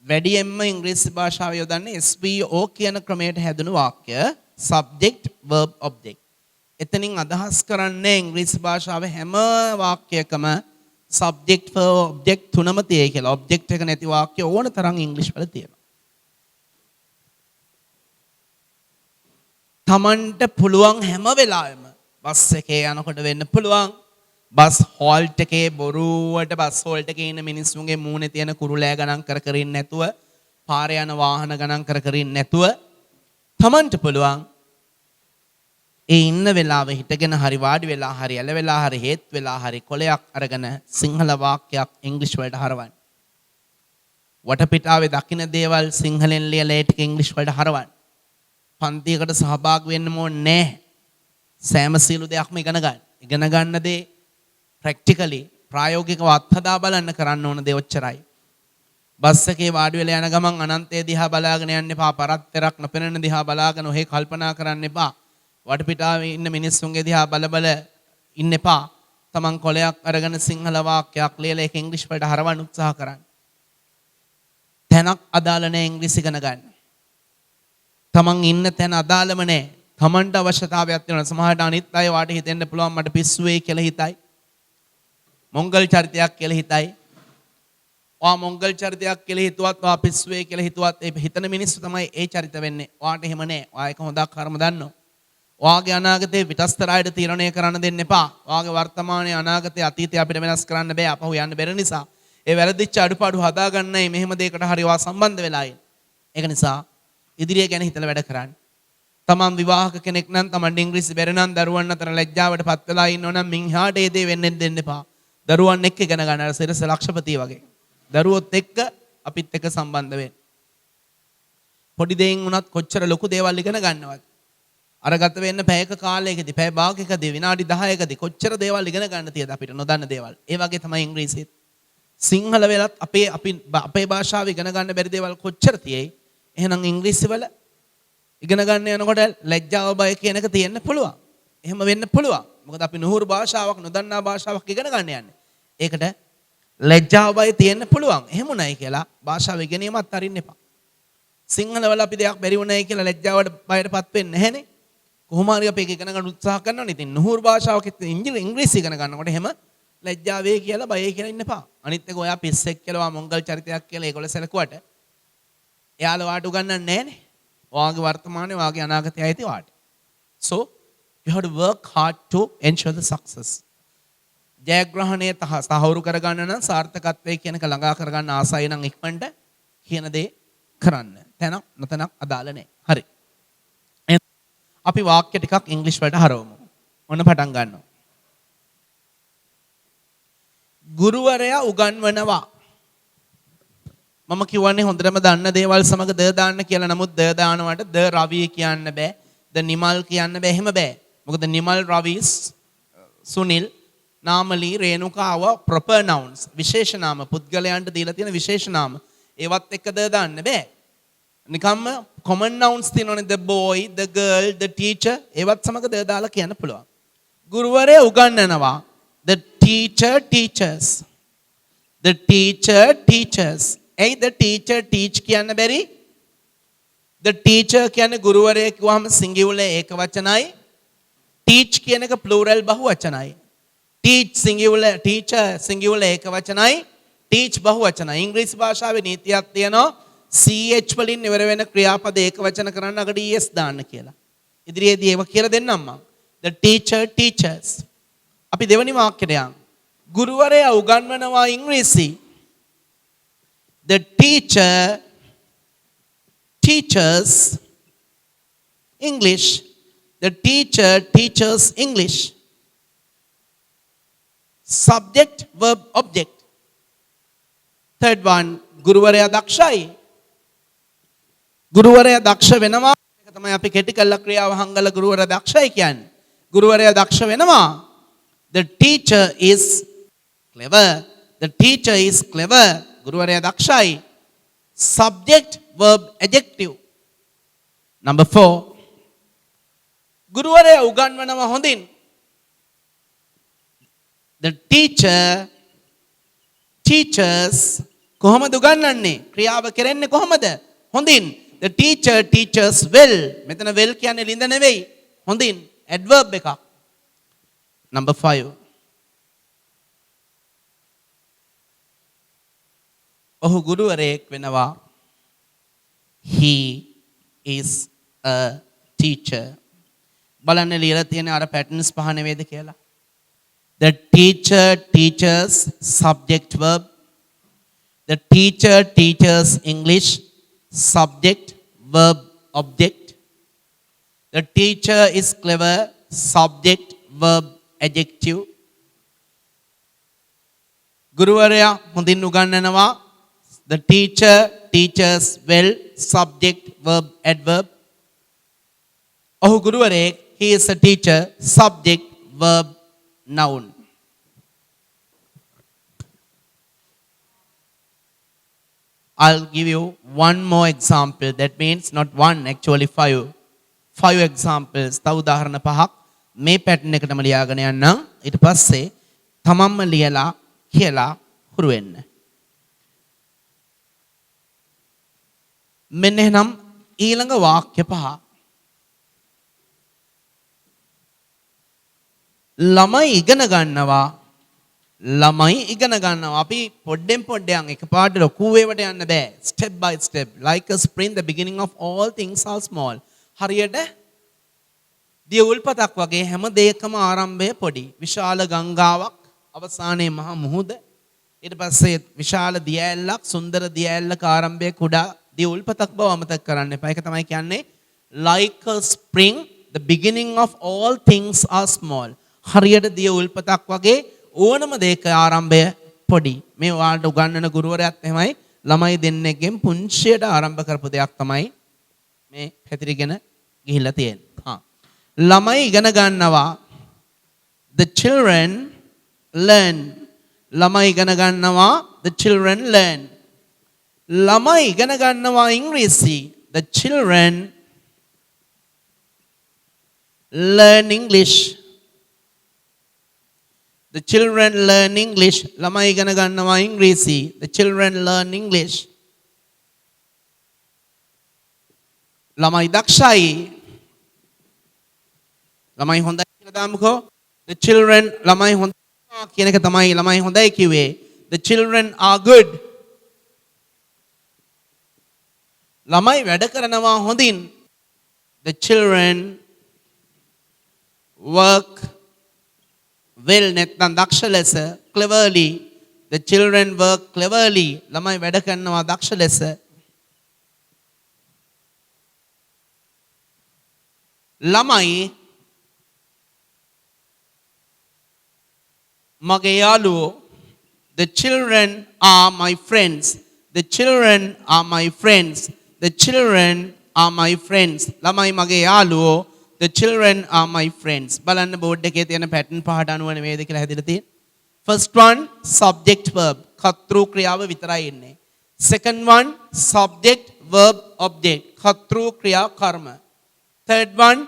වැඩියෙන්ම ඉංග්‍රීසි භාෂාව යොදන්නේ SVO කියන ක්‍රමයට හැදුණු වාක්‍ය subject verb object. එතනින් අදහස් කරන්නේ ඉංග්‍රීසි භාෂාවේ හැම වාක්‍යයකම subject verb object තුනම තියෙයි කියලා. object එක නැති වාක්‍ය ඕන තරම් ඉංග්‍රීසි වල තියෙනවා. Tamanට පුළුවන් හැම වෙලාවෙම බස් එකේ යනකොට වෙන්න පුළුවන්. බස් හෝල්ට් එකේ බොරුවට බස් හෝල්ට් එකේ ඉන්න මිනිස්සුන්ගේ මූණේ තියෙන කුරුලෑ ගණන් කර කර ඉන්නේ නැතුව, පාරේ යන වාහන ගණන් කර කර ඉන්නේ නැතුව තමන්ට පුළුවන් ඒ ඉන්න වෙලාවෙ හිටගෙන හරි වාඩි වෙලා හරි ඇල වෙලා හරි හේත් වෙලා හරි කොලයක් අරගෙන සිංහල වාක්‍යයක් ඉංග්‍රීසි වලට හරවන්න. වටපිටාවේ දකින්න දේවල් සිංහලෙන් ලියලා ඒක ඉංග්‍රීසි වලට හරවන්න. පන්තියකට සහභාගී වෙන්න ඕනේ නැහැ. සෑම සියලු දෙයක්ම ඉගෙන ගන්න. ඉගෙන ගන්න දේ ප්‍රැක්ටිකලි ප්‍රායෝගිකව අත්හදා බලන්න කරන්න ඕන දේ ඔච්චරයි. බස් එකේ වාඩි වෙලා යන ගමන් අනන්තය දිහා බලාගෙන යන්න එපා. පරතරක් නොපෙනෙන දිහා බලාගෙන ඔහේ කල්පනා කරන්න එපා. වටපිටාවේ ඉන්න මිනිස්සුන්ගේ දිහා බල බල ඉන්න එපා. තමන් කොලයක් අරගෙන සිංහල වාක්‍යයක් ලියලා ඒක ඉංග්‍රීසි වලට හරවන්න උත්සාහ කරන්න. තැනක් අදාළ නැහැ ඉංග්‍රීසි ඉගෙන ගන්න. තමන් ඉන්න තැන අදාළම නැහැ. තමන්ට අවශ්‍යතාවයක් තියෙනවා. සමහරට අනිත් අය වාට හිතෙන්න පුළුවන් මට පිස්සු වෙයි කියලා හිතයි. මොංගල් චරිතයක් කියලා හිතයි. ඔයා මොංගල් චරිතයක් කියලා හිතුවත් ඔයා පිස්සුවේ කියලා හිතුවත් ඒ හිතන මිනිස්සු තමයි ඒ චරිත වෙන්නේ. ඔයාට එහෙම නෑ. ඔයා ඒක හොඳක් කර්ම දන්නවා. ඔයාගේ අනාගතේ පිටස්තරායට තීරණය කරන්න දෙන්න එපා. ඔයාගේ වර්තමානයේ අනාගතේ අතීතය අපිට වෙනස් කරන්න බෑ. අපහු යන්න බැරි නිසා. ඒ වැරදිච්ච අඩුපාඩු හදාගන්නයි මෙහෙම දෙයකට හරි ඔයා සම්බන්ධ වෙලා ඉන්නේ. ඒක නිසා ඉදිරිය ගැන හිතලා වැඩ කරන්න. තමන් විවාහක කෙනෙක් නම් තමන් ඉංග්‍රීසි බැරි නම් දරුවන් අතර ලැජ්ජාවටපත් වෙලා ඉන්නෝ නම් මින්හාට ඒ දේ වෙන්නේ දෙන්න එපා. දරුවන් එක්ක ඉගෙන ගන්න අර සිරස ලක්ෂපති වගේ. දරුවොත් එක්ක අපිත් එක්ක සම්බන්ධ වෙන්න. පොඩි දෙයින් වුණත් කොච්චර ලොකු දේවල් ඉගෙන ගන්නවද? අරගත වෙන්න පැයක කාලයකදී පැය භාගයකදී විනාඩි 10කදී කොච්චර දේවල් ඉගෙන ගන්න තියද අපිට නොදන්න දේවල්. ඒ වගේ තමයි ඉංග්‍රීසිත්. සිංහල වෙලත් අපේ භාෂාව ඉගෙන ගන්න බැරි දේවල් කොච්චර තියෙයි. එහෙනම් ඉංග්‍රීසි වල ඉගෙන ගන්න යනකොට ලැජ්ජාව බය කියන එක තියෙන්න පුළුවන්. එහෙම වෙන්න පුළුවන්. මොකද අපි නුහුරු භාෂාවක් නොදන්නා භාෂාවක් ඉගෙන ගන්න යන්නේ. ඒකට ලැජ්ජාව බය තියෙන්න පුළුවන්. එහෙම උනායි කියලා භාෂාව ඉගෙනීමත් අරින්න එපා. සිංහල වල අපි දෙයක් බැරි වුණායි කියලා ලැජ්ජාවට බයටපත් වෙන්නේ නැහනේ. කොහොම හරි අපි ඒක ඉගෙන ගන්න උත්සාහ කරනවනේ. ඉතින් නුහුරු භාෂාවක් ඉංග්‍රීසි ඉගෙන ගන්නකොට එහෙම ලැජ්ජාවේ කියලා බයේ කියලා ඉන්න එපා. අනිත් එක ඔයා පිස්සෙක් කියලා මොංගල් චරිතයක් කියලා ඒගොල්ලෝ සැලකුවට එයාලා වාට උගන්නන්නේ නැහනේ. ඔයාගේ වර්තමානයේ ඔයාගේ අනාගතය ඇති වාට. So you have to work hard to ensure the success. ජයග්‍රහණය සහවුරු කරගන්න නම් සාර්ථකත්වයේ කියන එක ළඟා කරගන්න ආසයි නම් ඉක්මනට කියන දේ කරන්න. තැනක් නොතැනක් අදාළ නැහැ. හරි. අපි වාක්‍ය ටිකක් ඉංග්‍රීසි වලට හරවමු. ඔන්න පටන් ගන්නවා. ගුරුවරයා උගන්වනවා. මම කියවන්නේ හොඳටම දන්න දේවල් සමග ද දාන්න කියලා. නමුත් ද දානවට ද රවි කියන්න බෑ. ද නිමල් කියන්න බෑ. එහෙම බෑ. මොකද නිමල් රවි සුනිල් නාමලී රේණුකාව proper nouns විශේෂ නාම පුද්ගලයන්ට දීලා තියෙන විශේෂ නාම ඒවත් එක්ක ද දාන්න බෑ. නිකම්ම common nouns තියෙනවනේ the boy, the girl, the teacher ඒවත් සමග ද දාලා කියන්න පුළුවන්. ගුරුවරයා උගන්වනවා. The teacher teaches. The teacher teaches. Hey, the teacher teach කියන්න බැරි. The teacher කියන්නේ ගුරුවරයා කිව්වම singular ඒක වචනයි. Teach කියන එක plural බහු වචනයි. Teach singular, teacher singular ඒක වචනයි. Teach බහු වචනයි. ඉංග්‍රීසි භාෂාවේ නීතියක් තියෙනවා. CH වලින් ඉවර වෙන ක්‍රියාපද ඒක වචන කරන්න අගට ES දාන්න කියලා. ඉදිරියේදී ඒක කියලා දෙන්නම් මම. The teacher teaches. අපි දෙවෙනි වාක්‍යයට යමු. ගුරුවරයා උගන්වනවා ඉංග්‍රීසි. The teacher teaches English. The teacher teaches English. Subject, verb, object. Third one, ගුරුවරයා දක්ෂයි. ගුරුවරයා දක්ෂ වෙනවා. ඒක තමයි අපි කෙටි කළා ක්‍රියාව හංගල ගුරුවරයා දක්ෂයි කියන්නේ. ගුරුවරයා දක්ෂ වෙනවා. The teacher is clever. The teacher is clever. ගුරුවරයා දක්ෂයි. Subject, verb, adjective. Number 4. ගුරුවරයා උගන්වනවා හොඳින්. The teacher teaches කොහොමද උගන්වන්නේ? ක්‍රියාව කරන්නේ කොහොමද? හොඳින්. The teacher teaches well. මෙතන well කියන්නේ ලිඳ නෙවෙයි. හොඳින්. adverb එකක්. Number 5. ඔහු ගුරුවරයෙක් වෙනවා. He is a teacher. බලන්න ලියලා තියෙන අර patterns පහ නෙවෙයිද කියලා. The teacher teaches subject verb. The teacher teaches English subject verb object. The teacher is clever subject verb adjective. ගුරුවරයා හොඳින් උගන්වනවා. The teacher teaches well subject verb adverb. ඔහු ගුරුවරයෙක්. He is a teacher subject verb noun. I'll give you one more example. That means not one, actually 5. 5 examples. තව උදාහරණ පහක් මේ pattern එකටම ලියාගෙන යන්න. ඊට පස්සේ තමන්ම ලියලා කියලා හුරු වෙන්න. මෙන්න එහෙනම් ඊළඟ වාක්‍ය පහ. ළමයි ඉගෙන ගන්නවා. ළමයි ඉගෙන ගන්නවා. අපි පොඩ්ඩෙන් පොඩ්ඩක් එකපාරට ලොකු වේවට යන්න බෑ. step by step like a sprint the beginning of all things are small. හරියට දිය උල්පතක් වගේ හැම දෙයකම ආරම්භය පොඩි. විශාල ගංගාවක් අවසානයේ මහ මුහුද. ඊට පස්සේ විශාල දිය ඇල්ලක් සුන්දර දිය ඇල්ලක ආරම්භය කුඩා දිය උල්පතක් බව අමතක කරන්න එපා. ඒක තමයි කියන්නේ like a spring the beginning of all things are small. හරියට දිය උල්පතක් වගේ ඕනම දෙයක ආරම්භය පොඩි. මේ ඔයාලට උගන්වන ගුරුවරයාත් එහෙමයි ළමයි දෙන්නෙක්ගෙන් පුංචියට ආරම්භ කරපු දෙයක් තමයි මේ පැතිරිගෙන ගිහිල්ලා තියෙන්නේ. ළමයි ඉගෙන ගන්නවා. The children learn. ළමයි ඉගෙන ගන්නවා. The children learn. ළමයි ඉගෙන ගන්නවා ඉංග්‍රීසි. The children learn English. The children learn English. ළමයි ඉගෙන ගන්නවා ඉංග්‍රීසි. The children learn English. ළමයි දක්ෂයි. ළමයි හොඳයි කියලා දාමුකෝ. The children ළමයි හොඳයි කියන එක තමයි ළමයි හොඳයි කිව්වේ. The children are good. ළමයි වැඩ කරනවා හොඳින්. The children work well නැත්නම් දක්ෂ ලෙස cleverly. The children work cleverly. ළමයි වැඩ කරනවා දක්ෂ ලෙස. ළමයි මගේ යාළුවෝ. The children are my friends. The children are my friends. The children are my friends. ළමයි මගේ යාළුවෝ. The children are my friends. බලන්න බෝඩ් එකේ තියෙන පැටර්න් පහට අනුව නෙමෙයිද කියලා හැදිලා තියෙන්නේ. First one subject verb. කර්තෘ ක්‍රියාව විතරයි ඉන්නේ. Second one subject verb object. කර්තෘ ක්‍රියා කර්ම. Third one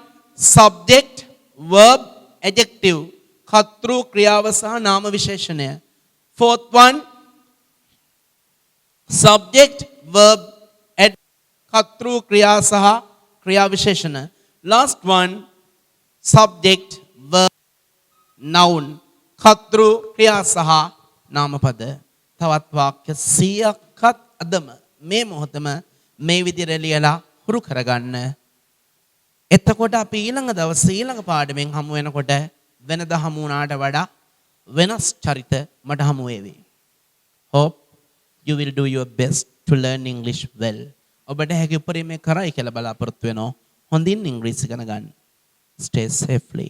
subject verb adjective. කර්තෘ ක්‍රියාව සහ නාම විශේෂණය. Fourth one subject verb කර්තෘ ක්‍රියා සහ ක්‍රියා විශේෂණ. Last one subject verb noun. කර්තෘ ක්‍රියා සහ නාමපද. තවත් වාක්‍ය 100ක්වත් අදම මේ මොහොතම මේ විදිහට ලියලා හුරු කරගන්න. එතකොට අපි ඊළඟ දවසේ ඊළඟ පාඩමෙන් හමු වෙනකොට වෙනදා හමු වුණාට වඩා වෙනස් චරිත මට හමු වේවි. Hope you will do your best to learn English well. ඔබට හැකි උපරිමය කරයි කියලා බලාපොරොත්තු වෙනවා. හොඳින් ඉංග්‍රීසි ඉගෙන ගන්න. Stay safely.